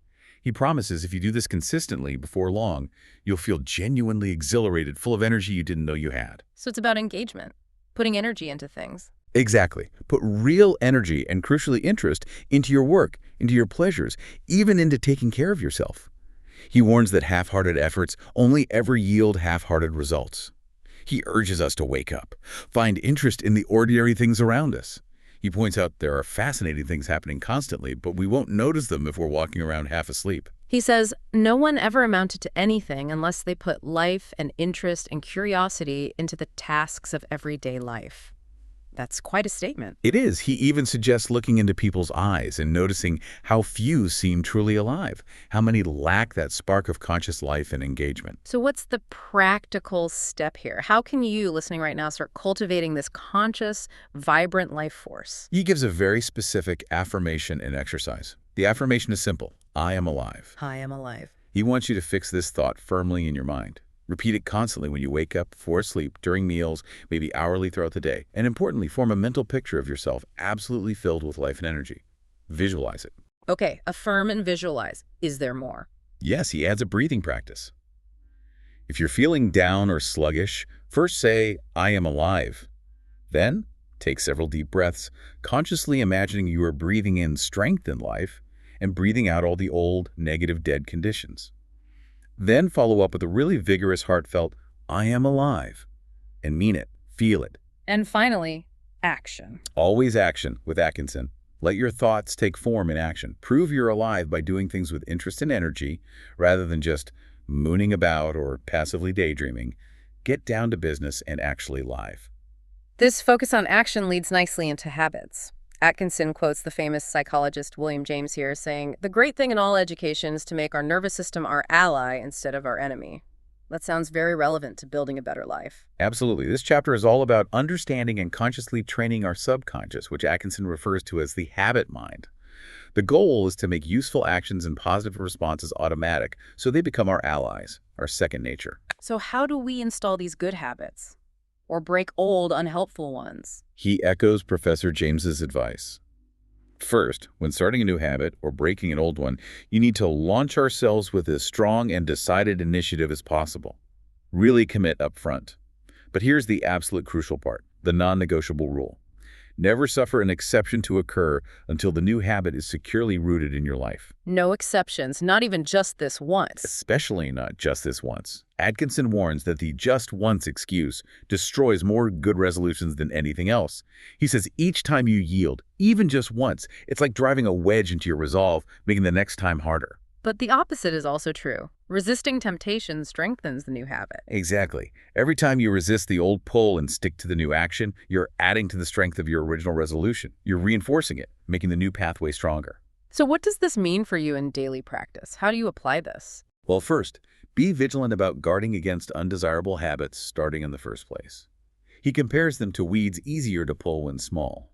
He promises if you do this consistently, before long, you'll feel genuinely exhilarated, full of energy you didn't know you had. So it's about engagement, putting energy into things. Exactly. Put real energy and, crucially, interest into your work, into your pleasures, even into taking care of yourself. He warns that half-hearted efforts only ever yield half-hearted results. He urges us to wake up, find interest in the ordinary things around us. He points out there are fascinating things happening constantly, but we won't notice them if we're walking around half asleep. He says, no one ever amounted to anything unless they put life and interest and curiosity into the tasks of everyday life. That's quite a statement. It is. He even suggests looking into people's eyes and noticing how few seem truly alive, how many lack that spark of conscious life and engagement. So what's the practical step here? How can you, listening right now, start cultivating this conscious, vibrant life force? He gives a very specific affirmation and exercise. The affirmation is simple. I am alive. I am alive. He wants you to fix this thought firmly in your mind. Repeat it constantly when you wake up, before sleep, during meals, maybe hourly throughout the day. And importantly, form a mental picture of yourself absolutely filled with life and energy. Visualize it. Okay, affirm and visualize. Is there more? Yes, he adds a breathing practice. If you're feeling down or sluggish, first say, I am alive. Then, take several deep breaths, consciously imagining you are breathing in strength in life and breathing out all the old, negative, dead conditions. Then follow up with a really vigorous, heartfelt, I am alive, and mean it, feel it. And finally, action. Always action with Atkinson. Let your thoughts take form in action. Prove you're alive by doing things with interest and energy, rather than just mooning about or passively daydreaming. Get down to business and actually live. This focus on action leads nicely into habits. Atkinson quotes the famous psychologist William James here, saying, the great thing in all education is to make our nervous system our ally instead of our enemy. That sounds very relevant to building a better life. Absolutely. This chapter is all about understanding and consciously training our subconscious, which Atkinson refers to as the habit mind. The goal is to make useful actions and positive responses automatic so they become our allies, our second nature. So how do we install these good habits? Or break old, unhelpful ones? He echoes Professor James's advice. First, when starting a new habit or breaking an old one, you need to launch ourselves with as strong and decided initiative as possible. Really commit up front. But here's the absolute crucial part, the non-negotiable rule. Never suffer an exception to occur until the new habit is securely rooted in your life. No exceptions, not even just this once. Especially not just this once. Atkinson warns that the just once excuse destroys more good resolutions than anything else. He says each time you yield, even just once, it's like driving a wedge into your resolve, making the next time harder. But the opposite is also true. Resisting temptation strengthens the new habit. Exactly. Every time you resist the old pull and stick to the new action, you're adding to the strength of your original resolution. You're reinforcing it, making the new pathway stronger. So what does this mean for you in daily practice? How do you apply this? Well, first, be vigilant about guarding against undesirable habits starting in the first place. He compares them to weeds easier to pull when small.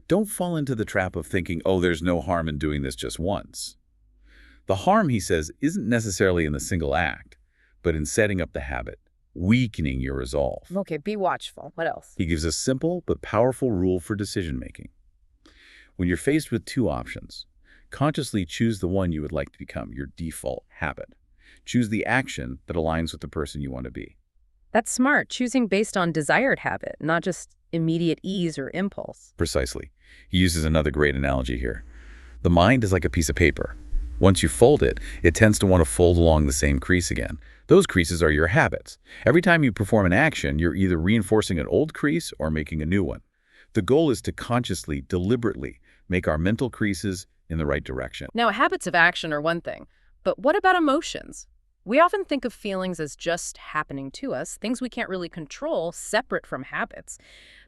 Don't fall into the trap of thinking, oh, there's no harm in doing this just once. The harm, he says, isn't necessarily in the single act, but in setting up the habit, weakening your resolve. Okay, be watchful. What else? He gives a simple but powerful rule for decision-making. When you're faced with two options, consciously choose the one you would like to become, your default habit. Choose the action that aligns with the person you want to be. That's smart, choosing based on desired habit, not just immediate ease or impulse. Precisely. He uses another great analogy here. The mind is like a piece of paper. Once you fold it, it tends to want to fold along the same crease again. Those creases are your habits. Every time you perform an action, you're either reinforcing an old crease or making a new one. The goal is to consciously, deliberately make our mental creases in the right direction. Now, habits of action are one thing, but what about emotions? We often think of feelings as just happening to us, things we can't really control, separate from habits.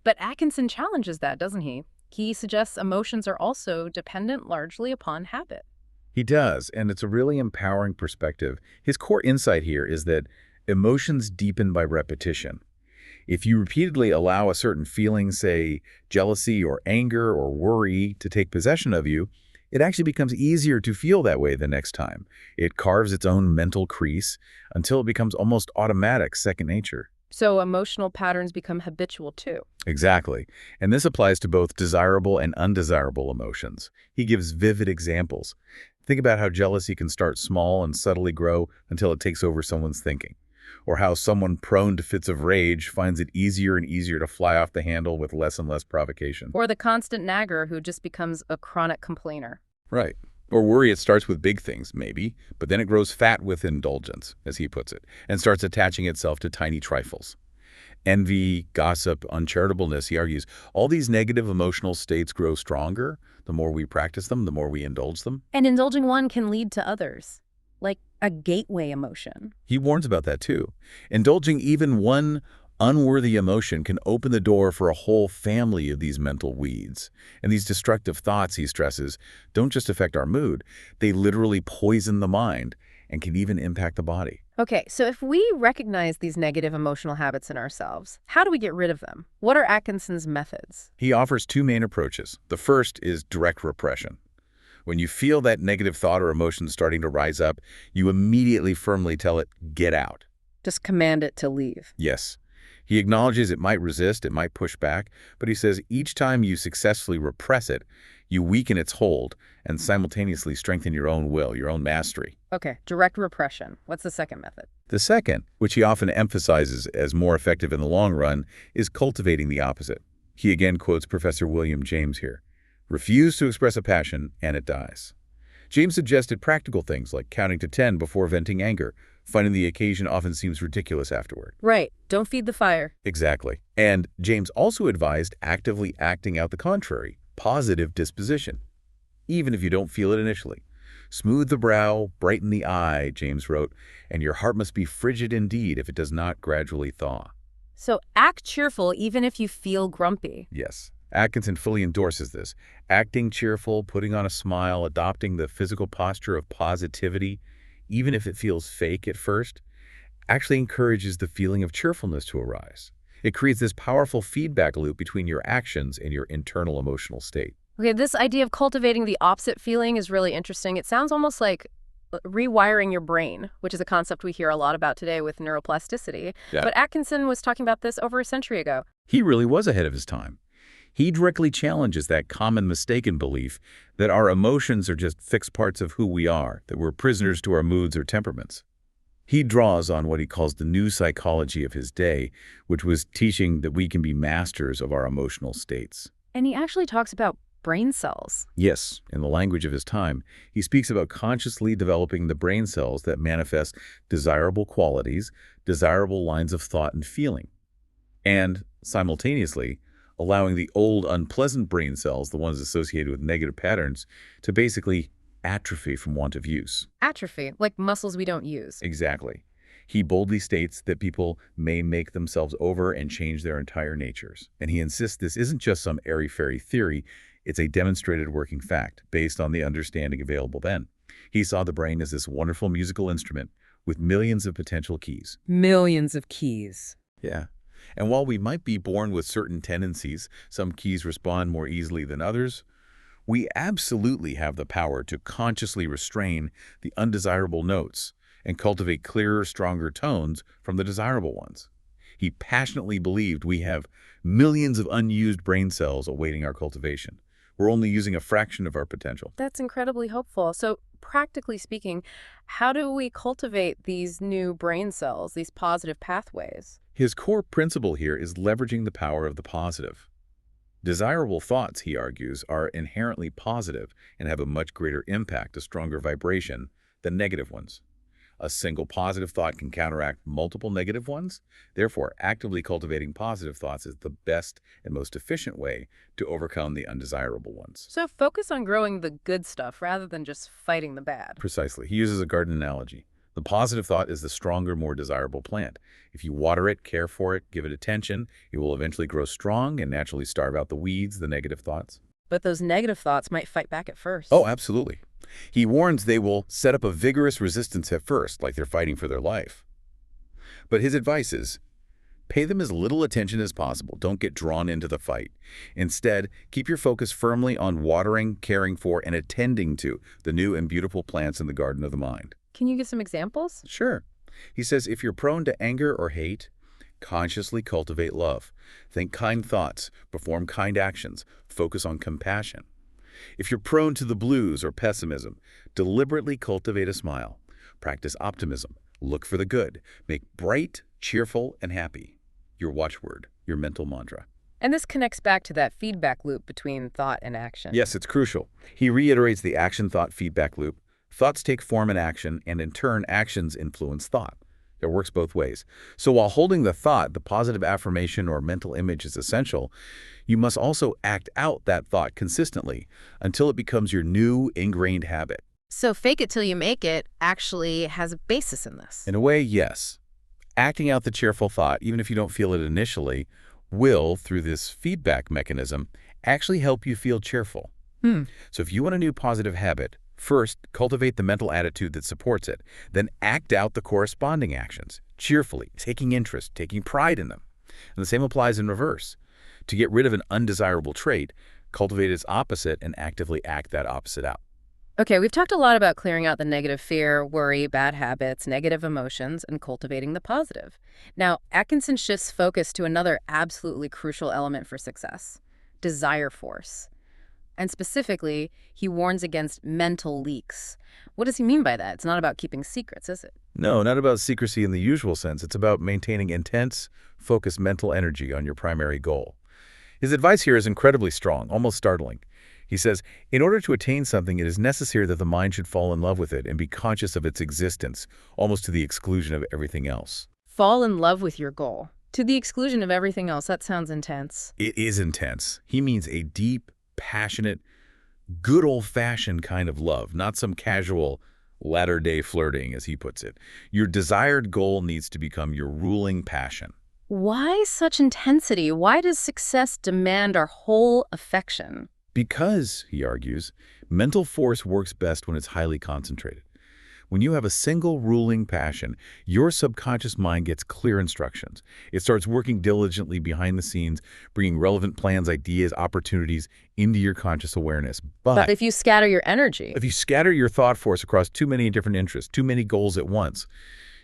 But Atkinson challenges that, doesn't he? He suggests emotions are also dependent largely upon habit. He does, and it's a really empowering perspective. His core insight here is that emotions deepen by repetition. If you repeatedly allow a certain feeling, say jealousy or anger or worry, to take possession of you, it actually becomes easier to feel that way the next time. It carves its own mental crease until it becomes almost automatic, second nature. So emotional patterns become habitual too. Exactly. And this applies to both desirable and undesirable emotions. He gives vivid examples. Think about how jealousy can start small and subtly grow until it takes over someone's thinking. Or how someone prone to fits of rage finds it easier and easier to fly off the handle with less and less provocation. Or the constant nagger who just becomes a chronic complainer. Right. Or worry, it starts with big things, maybe, but then it grows fat with indulgence, as he puts it, and starts attaching itself to tiny trifles. Envy, gossip, uncharitableness, he argues, all these negative emotional states grow stronger. The more we practice them, the more we indulge them. And indulging one can lead to others, like a gateway emotion. He warns about that too. Indulging even one unworthy emotion can open the door for a whole family of these mental weeds. And these destructive thoughts, he stresses, don't just affect our mood. They literally poison the mind and can even impact the body. Okay, so if we recognize these negative emotional habits in ourselves, how do we get rid of them? What are Atkinson's methods? He offers two main approaches. The first is direct repression. When you feel that negative thought or emotion starting to rise up, you immediately firmly tell it, get out. Just command it to leave. Yes. He acknowledges it might resist, it might push back, but he says each time you successfully repress it, you weaken its hold and simultaneously strengthen your own will, your own mastery. Okay, direct repression. What's the second method? The second, which he often emphasizes as more effective in the long run, is cultivating the opposite. He again quotes Professor William James here. Refuse to express a passion, and it dies. James suggested practical things like counting to 10 before venting anger, finding the occasion often seems ridiculous afterward. Right. Don't feed the fire. Exactly. And James also advised actively acting out the contrary, positive disposition, even if you don't feel it initially. Smooth the brow, brighten the eye, James wrote, and your heart must be frigid indeed if it does not gradually thaw. So act cheerful even if you feel grumpy. Yes. Atkinson fully endorses this. Acting cheerful, putting on a smile, adopting the physical posture of positivity, even if it feels fake at first, actually encourages the feeling of cheerfulness to arise. It creates this powerful feedback loop between your actions and your internal emotional state. Okay, this idea of cultivating the opposite feeling is really interesting. It sounds almost like rewiring your brain, which is a concept we hear a lot about today with neuroplasticity. Yeah. But Atkinson was talking about this over a century ago. He really was ahead of his time. He directly challenges that common mistaken belief that our emotions are just fixed parts of who we are, that we're prisoners to our moods or temperaments. He draws on what he calls the new psychology of his day, which was teaching that we can be masters of our emotional states. And he actually talks about brain cells. Yes, in the language of his time, he speaks about consciously developing the brain cells that manifest desirable qualities, desirable lines of thought and feeling, and simultaneously allowing the old unpleasant brain cells, the ones associated with negative patterns, to basically atrophy from want of use. Atrophy, like muscles we don't use. Exactly. He boldly states that people may make themselves over and change their entire natures. And he insists this isn't just some airy-fairy theory, it's a demonstrated working fact based on the understanding available then. He saw the brain as this wonderful musical instrument with millions of potential keys. Millions of keys. Yeah. And while we might be born with certain tendencies, some keys respond more easily than others, we absolutely have the power to consciously restrain the undesirable notes and cultivate clearer, stronger tones from the desirable ones. He passionately believed we have millions of unused brain cells awaiting our cultivation. We're only using a fraction of our potential. That's incredibly hopeful. So, practically speaking, how do we cultivate these new brain cells, these positive pathways? His core principle here is leveraging the power of the positive. Desirable thoughts, he argues, are inherently positive and have a much greater impact, a stronger vibration, than negative ones. A single positive thought can counteract multiple negative ones. Therefore, actively cultivating positive thoughts is the best and most efficient way to overcome the undesirable ones. So focus on growing the good stuff rather than just fighting the bad. Precisely. He uses a garden analogy. The positive thought is the stronger, more desirable plant. If you water it, care for it, give it attention, it will eventually grow strong and naturally starve out the weeds, the negative thoughts. But those negative thoughts might fight back at first. Oh, absolutely. He warns they will set up a vigorous resistance at first, like they're fighting for their life. But his advice is, pay them as little attention as possible. Don't get drawn into the fight. Instead, keep your focus firmly on watering, caring for, and attending to the new and beautiful plants in the garden of the mind. Can you give some examples? Sure. He says, if you're prone to anger or hate, consciously cultivate love. Think kind thoughts, perform kind actions, focus on compassion. If you're prone to the blues or pessimism, deliberately cultivate a smile. Practice optimism. Look for the good. Make bright, cheerful, and happy your watchword, your mental mantra. And this connects back to that feedback loop between thought and action. Yes, it's crucial. He reiterates the action-thought feedback loop. Thoughts take form in action, and in turn, actions influence thought. It works both ways. So while holding the thought, the positive affirmation or mental image is essential, you must also act out that thought consistently until it becomes your new ingrained habit. So fake it till you make it actually has a basis in this. In a way, yes. Acting out the cheerful thought, even if you don't feel it initially, will, through this feedback mechanism, actually help you feel cheerful. So if you want a new positive habit, first, cultivate the mental attitude that supports it. Then act out the corresponding actions, cheerfully, taking interest, taking pride in them. And the same applies in reverse. To get rid of an undesirable trait, cultivate its opposite and actively act that opposite out. Okay, we've talked a lot about clearing out the negative fear, worry, bad habits, negative emotions, and cultivating the positive. Now, Atkinson shifts focus to another absolutely crucial element for success: desire force. And specifically, he warns against mental leaks. What does he mean by that? It's not about keeping secrets, is it? No, not about secrecy in the usual sense. It's about maintaining intense, focused mental energy on your primary goal. His advice here is incredibly strong, almost startling. He says, in order to attain something, it is necessary that the mind should fall in love with it and be conscious of its existence, almost to the exclusion of everything else. Fall in love with your goal. To the exclusion of everything else. That sounds intense. It is intense. He means a deep, passionate, good old-fashioned kind of love, not some casual latter-day flirting, as he puts it. Your desired goal needs to become your ruling passion. Why such intensity? Why does success demand our whole affection? Because, he argues, mental force works best when it's highly concentrated. When you have a single ruling passion, your subconscious mind gets clear instructions. It starts working diligently behind the scenes, bringing relevant plans, ideas, opportunities into your conscious awareness. But But if you scatter your energy, if you scatter your thought force across too many different interests, too many goals at once,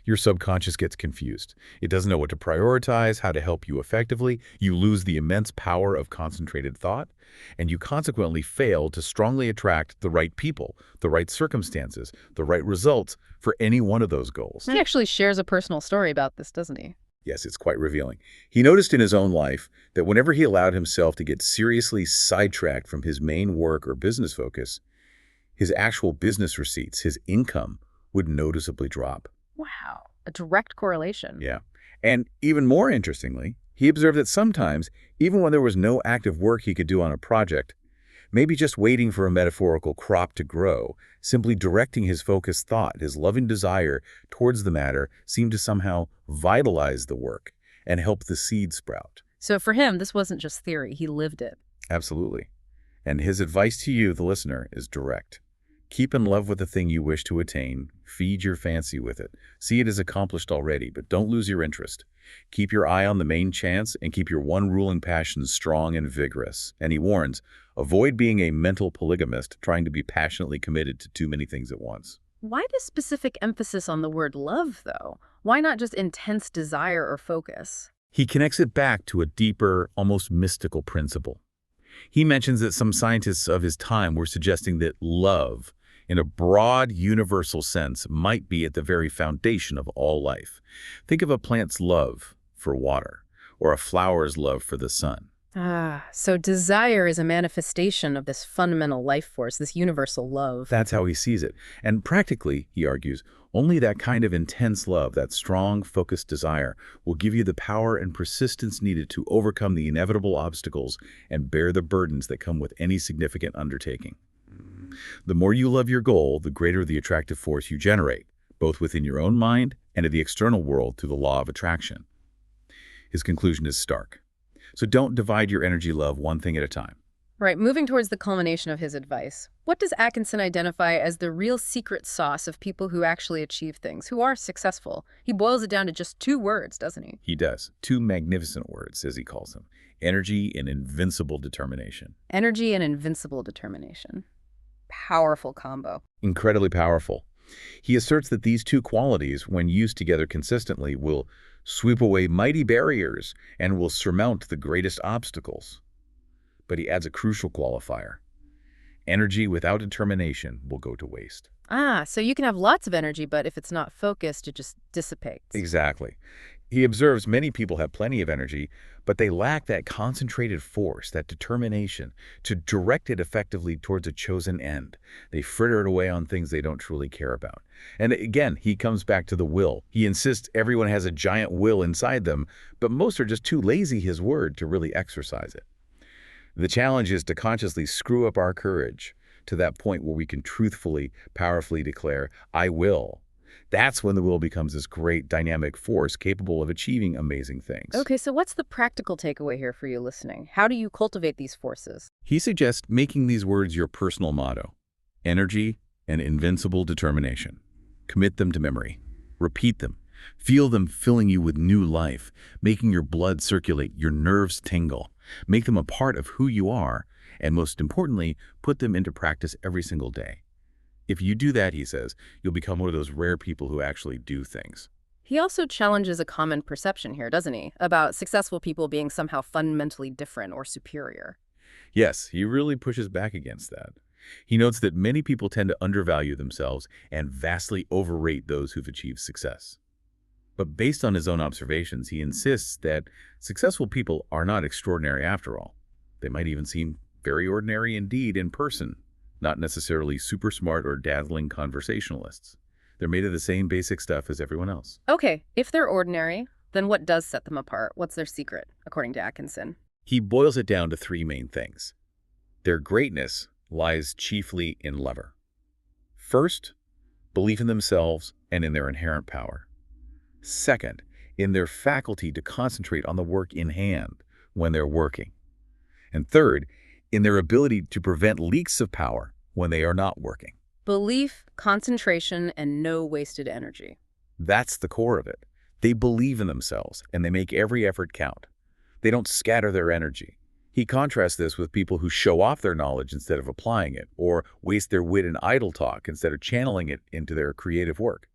your subconscious gets confused. It doesn't know what to prioritize, how to help you effectively. You lose the immense power of concentrated thought, and you consequently fail to strongly attract the right people, the right circumstances, the right results for any one of those goals. he actually shares a personal story about this, doesn't he? Yes, it's quite revealing. He noticed in his own life that whenever he allowed himself to get seriously sidetracked from his main work or business focus, his actual business receipts, his income, would noticeably drop. Wow, a direct correlation. Yeah. And even more interestingly, he observed that sometimes, even when there was no active work he could do on a project, maybe just waiting for a metaphorical crop to grow, simply directing his focused thought, his loving desire towards the matter, seemed to somehow vitalize the work and help the seed sprout. So for him, this wasn't just theory, he lived it. Absolutely. And his advice to you, the listener, is direct. Keep in love with the thing you wish to attain. Feed your fancy with it. See it as accomplished already, but don't lose your interest. Keep your eye on the main chance and keep your one ruling passion strong and vigorous. And he warns, avoid being a mental polygamist trying to be passionately committed to too many things at once. Why this specific emphasis on the word love, though? Why not just intense desire or focus? He connects it back to a deeper, almost mystical principle. He mentions that some scientists of his time were suggesting that love, in a broad, universal sense, might be at the very foundation of all life. Think of a plant's love for water, or a flower's love for the sun. So desire is a manifestation of this fundamental life force, this universal love. That's how he sees it. And practically, he argues, only that kind of intense love, that strong, focused desire, will give you the power and persistence needed to overcome the inevitable obstacles and bear the burdens that come with any significant undertaking. The more you love your goal, the greater the attractive force you generate, both within your own mind and in the external world through the law of attraction. His conclusion is stark. So don't divide your energy love one thing at a time. Right, moving towards the culmination of his advice, what does Atkinson identify as the real secret sauce of people who actually achieve things, who are successful? He boils it down to just 2 words, doesn't he? He does. 2 magnificent words, as he calls them. Energy and invincible determination. Energy and invincible determination. Powerful combo. Incredibly powerful. He asserts that these 2 qualities, when used together consistently, will sweep away mighty barriers and will surmount the greatest obstacles. But he adds a crucial qualifier. Energy without determination will go to waste. So you can have lots of energy, but if it's not focused, it just dissipates. Exactly. He observes many people have plenty of energy, but they lack that concentrated force, that determination, to direct it effectively towards a chosen end. They fritter it away on things they don't truly care about. And again, he comes back to the will. He insists everyone has a giant will inside them, but most are just too lazy, his word, to really exercise it. The challenge is to consciously screw up our courage to that point where we can truthfully, powerfully declare, I will. That's when the will becomes this great dynamic force capable of achieving amazing things. Okay, so what's the practical takeaway here for you listening? How do you cultivate these forces? He suggests making these words your personal motto: energy and invincible determination. Commit them to memory. Repeat them. Feel them filling you with new life, making your blood circulate, your nerves tingle. Make them a part of who you are, and most importantly, put them into practice every single day. If you do that, he says, you'll become one of those rare people who actually do things. He also challenges a common perception here, doesn't he? About successful people being somehow fundamentally different or superior. Yes, he really pushes back against that. He notes that many people tend to undervalue themselves and vastly overrate those who've achieved success. But based on his own observations, he insists that successful people are not extraordinary after all. They might even seem very ordinary indeed in person, not necessarily super smart or dazzling conversationalists. They're made of the same basic stuff as everyone else. Okay, if they're ordinary, then what does set them apart? What's their secret, according to Atkinson? He boils it down to 3 main things. Their greatness lies chiefly in lever. First, belief in themselves and in their inherent power. Second, in their faculty to concentrate on the work in hand when they're working. And third, in their ability to prevent leaks of power when they are not working. Belief, concentration, and no wasted energy. That's the core of it. They believe in themselves, and they make every effort count. They don't scatter their energy. He contrasts this with people who show off their knowledge instead of applying it, or waste their wit in idle talk instead of channeling it into their creative work.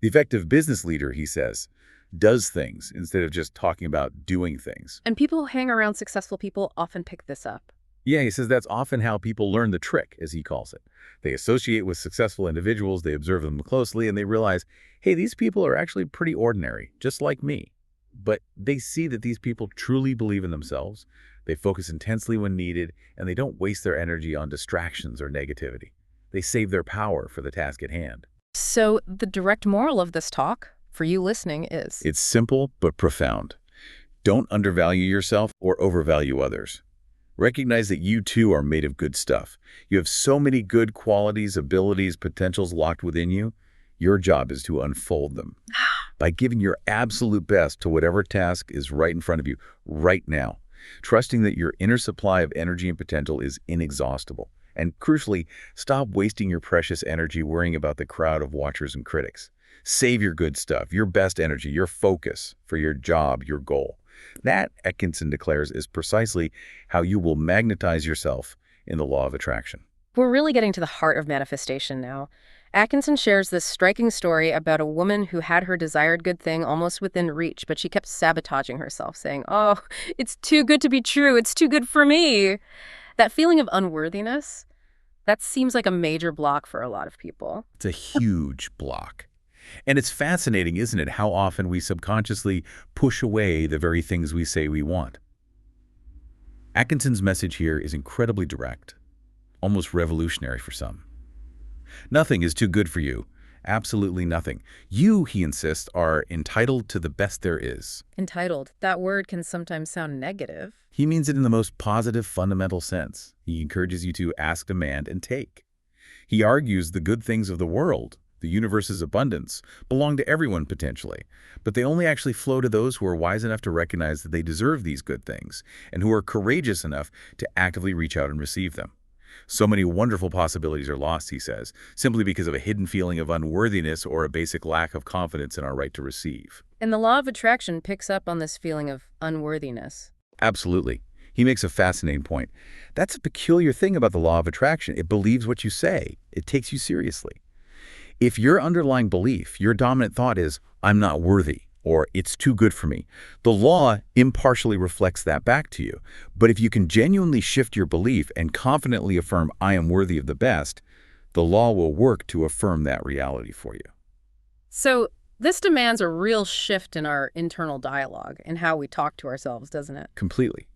The effective business leader, he says, does things instead of just talking about doing things. And people who hang around successful people often pick this up. Yeah, he says that's often how people learn the trick, as he calls it. They associate with successful individuals, they observe them closely, and they realize, hey, these people are actually pretty ordinary, just like me. But they see that these people truly believe in themselves, they focus intensely when needed, and they don't waste their energy on distractions or negativity. They save their power for the task at hand. So the direct moral of this talk, for you listening, is... It's simple but profound. Don't undervalue yourself or overvalue others. Recognize that you too are made of good stuff. You have so many good qualities, abilities, potentials locked within you. Your job is to unfold them by giving your absolute best to whatever task is right in front of you right now, trusting that your inner supply of energy and potential is inexhaustible. And crucially, stop wasting your precious energy worrying about the crowd of watchers and critics. Save your good stuff, your best energy, your focus for your job, your goal. That, Atkinson declares, is precisely how you will magnetize yourself in the law of attraction. We're really getting to the heart of manifestation now. Atkinson shares this striking story about a woman who had her desired good thing almost within reach, but she kept sabotaging herself, saying, oh, it's too good to be true. It's too good for me. That feeling of unworthiness, that seems like a major block for a lot of people. It's a huge block. And it's fascinating, isn't it, how often we subconsciously push away the very things we say we want. Atkinson's message here is incredibly direct, almost revolutionary for some. Nothing is too good for you. Absolutely nothing. You, he insists, are entitled to the best there is. Entitled. That word can sometimes sound negative. He means it in the most positive, fundamental sense. He encourages you to ask, demand, and take. He argues the good things of the world, the universe's abundance, belong to everyone potentially, but they only actually flow to those who are wise enough to recognize that they deserve these good things and who are courageous enough to actively reach out and receive them. So many wonderful possibilities are lost, he says, simply because of a hidden feeling of unworthiness or a basic lack of confidence in our right to receive. And the law of attraction picks up on this feeling of unworthiness. Absolutely. He makes a fascinating point. That's a peculiar thing about the law of attraction. It believes what you say. It takes you seriously. If your underlying belief, your dominant thought is, I'm not worthy, or it's too good for me, the law impartially reflects that back to you. But if you can genuinely shift your belief and confidently affirm, I am worthy of the best, the law will work to affirm that reality for you. So this demands a real shift in our internal dialogue and how we talk to ourselves, doesn't it? Completely.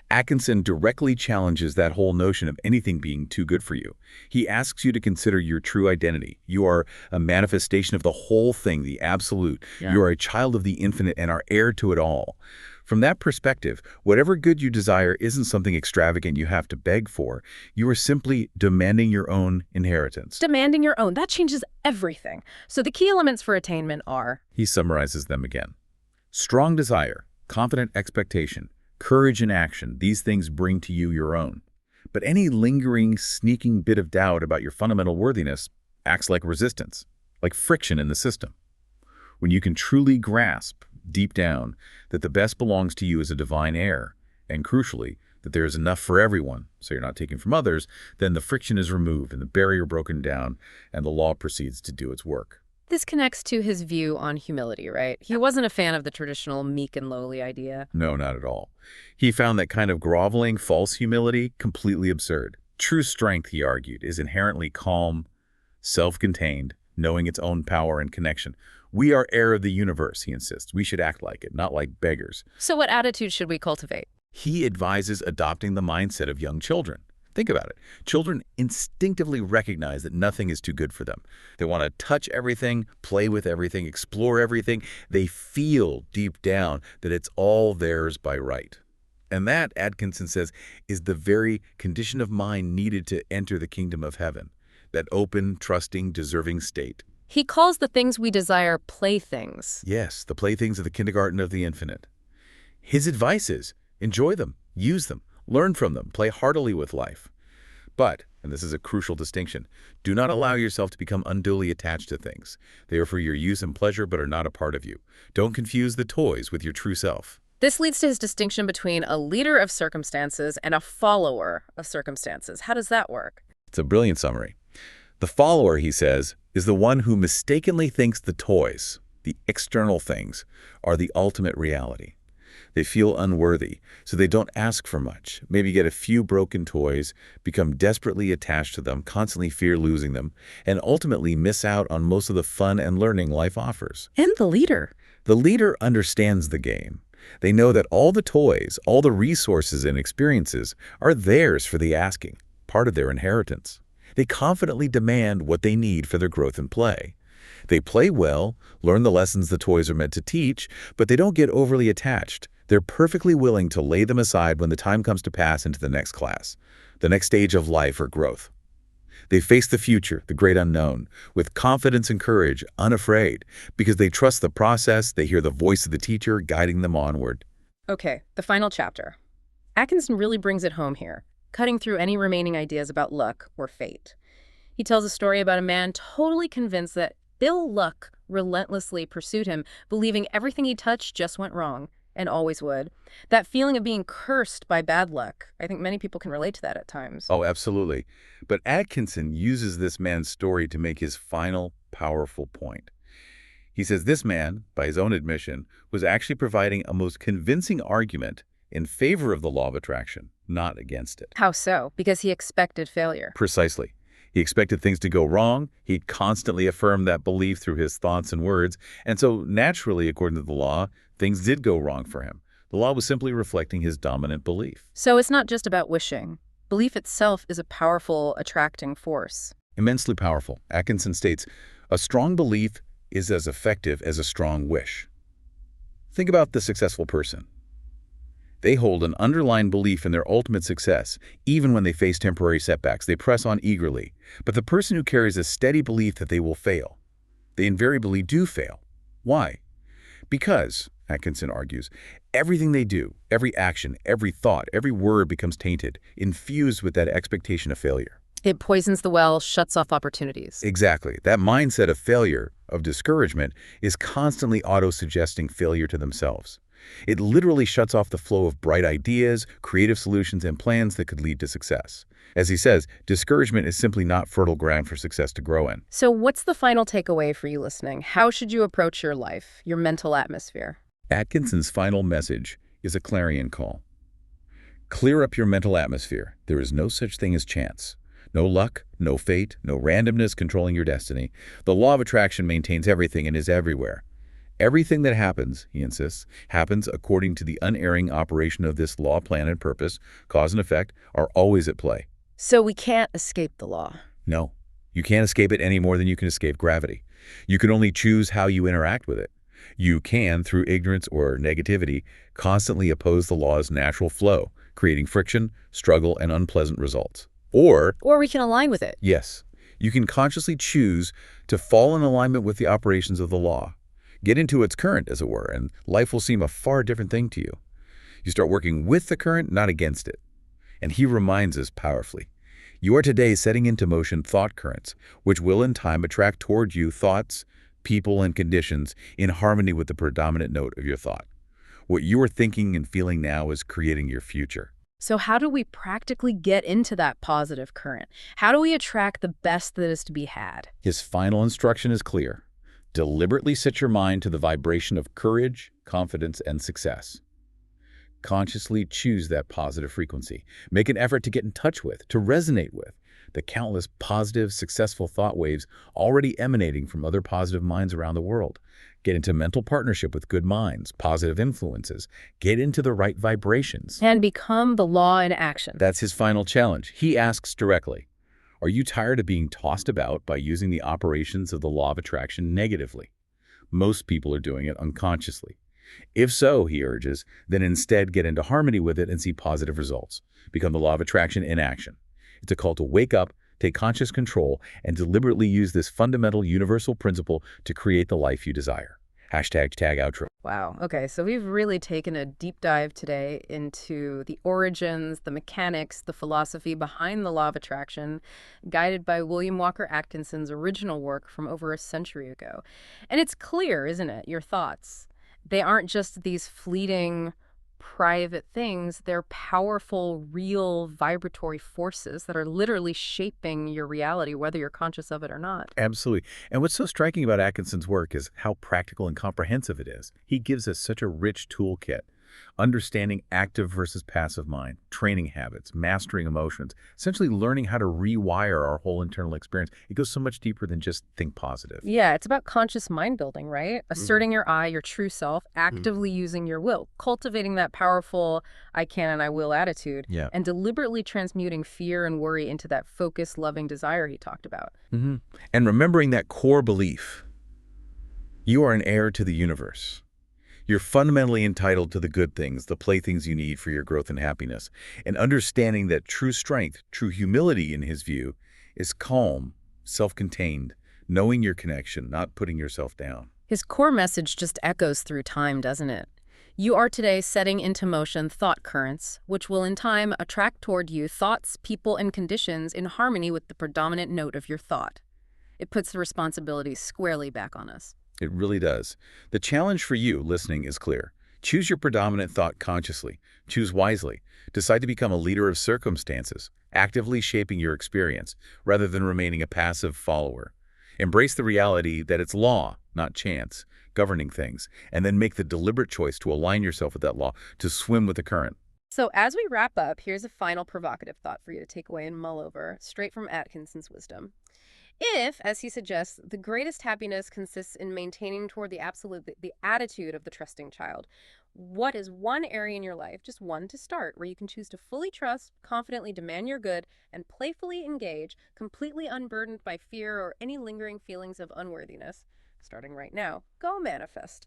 Atkinson directly challenges that whole notion of anything being too good for you. He asks you to consider your true identity. You are a manifestation of the whole thing, the absolute. Yeah. You are a child of the infinite and are heir to it all. From that perspective, whatever good you desire isn't something extravagant you have to beg for. You are simply demanding your own inheritance. Demanding your own. That changes everything. So the key elements for attainment are... He summarizes them again. Strong desire, confident expectation, courage in action, these things bring to you your own. But any lingering, sneaking bit of doubt about your fundamental worthiness acts like resistance, like friction in the system. When you can truly grasp, deep down, that the best belongs to you as a divine heir, and crucially, that there is enough for everyone, so you're not taking from others, then the friction is removed and the barrier broken down, and the law proceeds to do its work. This connects to his view on humility, right? He wasn't a fan of the traditional meek and lowly idea. No, not at all. He found that kind of groveling, false humility completely absurd. True strength, he argued, is inherently calm, self-contained, knowing its own power and connection. We are heir of the universe, he insists. We should act like it, not like beggars. So what attitude should we cultivate? He advises adopting the mindset of young children. Think about it. Children instinctively recognize that nothing is too good for them. They want to touch everything, play with everything, explore everything. They feel deep down that it's all theirs by right. And that, Atkinson says, is the very condition of mind needed to enter the kingdom of heaven, that open, trusting, deserving state. He calls the things we desire playthings. Yes, the playthings of the kindergarten of the infinite. His advice is, enjoy them, use them, learn from them, play heartily with life. But, and this is a crucial distinction, do not allow yourself to become unduly attached to things. They are for your use and pleasure but are not a part of you. Don't confuse the toys with your true self. This leads to his distinction between a leader of circumstances and a follower of circumstances. How does that work? It's a brilliant summary. The follower, he says, is the one who mistakenly thinks the toys, the external things, are the ultimate reality. They feel unworthy, so they don't ask for much, maybe get a few broken toys, become desperately attached to them, constantly fear losing them, and ultimately miss out on most of the fun and learning life offers. And the leader. The leader understands the game. They know that all the toys, all the resources and experiences are theirs for the asking, part of their inheritance. They confidently demand what they need for their growth and play. They play well, learn the lessons the toys are meant to teach, but they don't get overly attached. They're perfectly willing to lay them aside when the time comes to pass into the next class, the next stage of life or growth. They face the future, the great unknown, with confidence and courage, unafraid, because they trust the process, they hear the voice of the teacher guiding them onward. Okay, the final chapter. Atkinson really brings it home here, cutting through any remaining ideas about luck or fate. He tells a story about a man totally convinced that ill luck relentlessly pursued him, believing everything he touched just went wrong, and always would. That feeling of being cursed by bad luck, I think many people can relate to that at times. Oh, absolutely. But Atkinson uses this man's story to make his final, powerful point. He says this man, by his own admission, was actually providing a most convincing argument in favor of the law of attraction, not against it. How so? Because he expected failure. Precisely. He expected things to go wrong. He'd constantly affirmed that belief through his thoughts and words. And so naturally, according to the law, things did go wrong for him. The law was simply reflecting his dominant belief. So it's not just about wishing. Belief itself is a powerful, attracting force. Immensely powerful. Atkinson states, a strong belief is as effective as a strong wish. Think about the successful person. They hold an underlying belief in their ultimate success. Even when they face temporary setbacks, they press on eagerly. But the person who carries a steady belief that they will fail, they invariably do fail. Why? Because, Atkinson argues, everything they do, every action, every thought, every word becomes tainted, infused with that expectation of failure. It poisons the well, shuts off opportunities. Exactly. That mindset of failure, of discouragement, is constantly auto-suggesting failure to themselves. It literally shuts off the flow of bright ideas, creative solutions, and plans that could lead to success. As he says, discouragement is simply not fertile ground for success to grow in. So what's the final takeaway for you listening? How should you approach your life, your mental atmosphere? Atkinson's final message is a clarion call. Clear up your mental atmosphere. There is no such thing as chance. No luck, no fate, no randomness controlling your destiny. The law of attraction maintains everything and is everywhere. Everything that happens, he insists, happens according to the unerring operation of this law, plan, and purpose. Cause and effect are always at play. So we can't escape the law. No, you can't escape it any more than you can escape gravity. You can only choose how you interact with it. You can, through ignorance or negativity, constantly oppose the law's natural flow, creating friction, struggle, and unpleasant results. Or we can align with it. Yes, you can consciously choose to fall in alignment with the operations of the law. Get into its current, as it were, and life will seem a far different thing to you. You start working with the current, not against it. And he reminds us powerfully, you are today setting into motion thought currents, which will in time attract toward you thoughts, people, and conditions in harmony with the predominant note of your thought. What you are thinking and feeling now is creating your future. So how do we practically get into that positive current? How do we attract the best that is to be had? His final instruction is clear. Deliberately set your mind to the vibration of courage, confidence, and success. Consciously choose that positive frequency. Make an effort to get in touch with, to resonate with, the countless positive, successful thought waves already emanating from other positive minds around the world. Get into mental partnership with good minds, positive influences. Get into the right vibrations. And become the law in action. That's his final challenge. He asks directly, are you tired of being tossed about by using the operations of the law of attraction negatively? Most people are doing it unconsciously. If so, he urges, then instead get into harmony with it and see positive results. Become the law of attraction in action. It's a call to wake up, take conscious control, and deliberately use this fundamental universal principle to create the life you desire. Hashtag tag outro. Wow. Okay, so we've really taken a deep dive today into the origins, the mechanics, the philosophy behind the law of attraction, guided by William Walker Atkinson's original work from over a century ago. And it's clear, isn't it, your thoughts? They aren't just these fleeting, private things. They're powerful, real, vibratory forces that are literally shaping your reality, whether you're conscious of it or not. Absolutely. And what's so striking about Atkinson's work is how practical and comprehensive it is. He gives us such a rich toolkit. Understanding active versus passive mind, training habits, mastering emotions, essentially learning how to rewire our whole internal experience. It goes so much deeper than just think positive. Yeah, it's about conscious mind building, right? Asserting your I, your true self, actively using your will, cultivating that powerful I can and I will attitude, Yeah. and deliberately transmuting fear and worry into that focused, loving desire he talked about. And remembering that core belief, you are an heir to the universe. You're fundamentally entitled to the good things, the playthings you need for your growth and happiness. And understanding that true strength, true humility in his view, is calm, self-contained, knowing your connection, not putting yourself down. His core message just echoes through time, doesn't it? You are today setting into motion thought currents, which will in time attract toward you thoughts, people, and conditions in harmony with the predominant note of your thought. It puts the responsibility squarely back on us. It really does. The challenge for you listening is clear. Choose your predominant thought consciously. Choose wisely. Decide to become a leader of circumstances, actively shaping your experience, rather than remaining a passive follower. Embrace the reality that it's law, not chance, governing things, and then make the deliberate choice to align yourself with that law, to swim with the current. So as we wrap up, here's a final provocative thought for you to take away and mull over, straight from Atkinson's wisdom. If, as he suggests, the greatest happiness consists in maintaining toward the absolute, the attitude of the trusting child, what is one area in your life, just one to start, where you can choose to fully trust, confidently demand your good, and playfully engage, completely unburdened by fear or any lingering feelings of unworthiness? Starting right now, go manifest.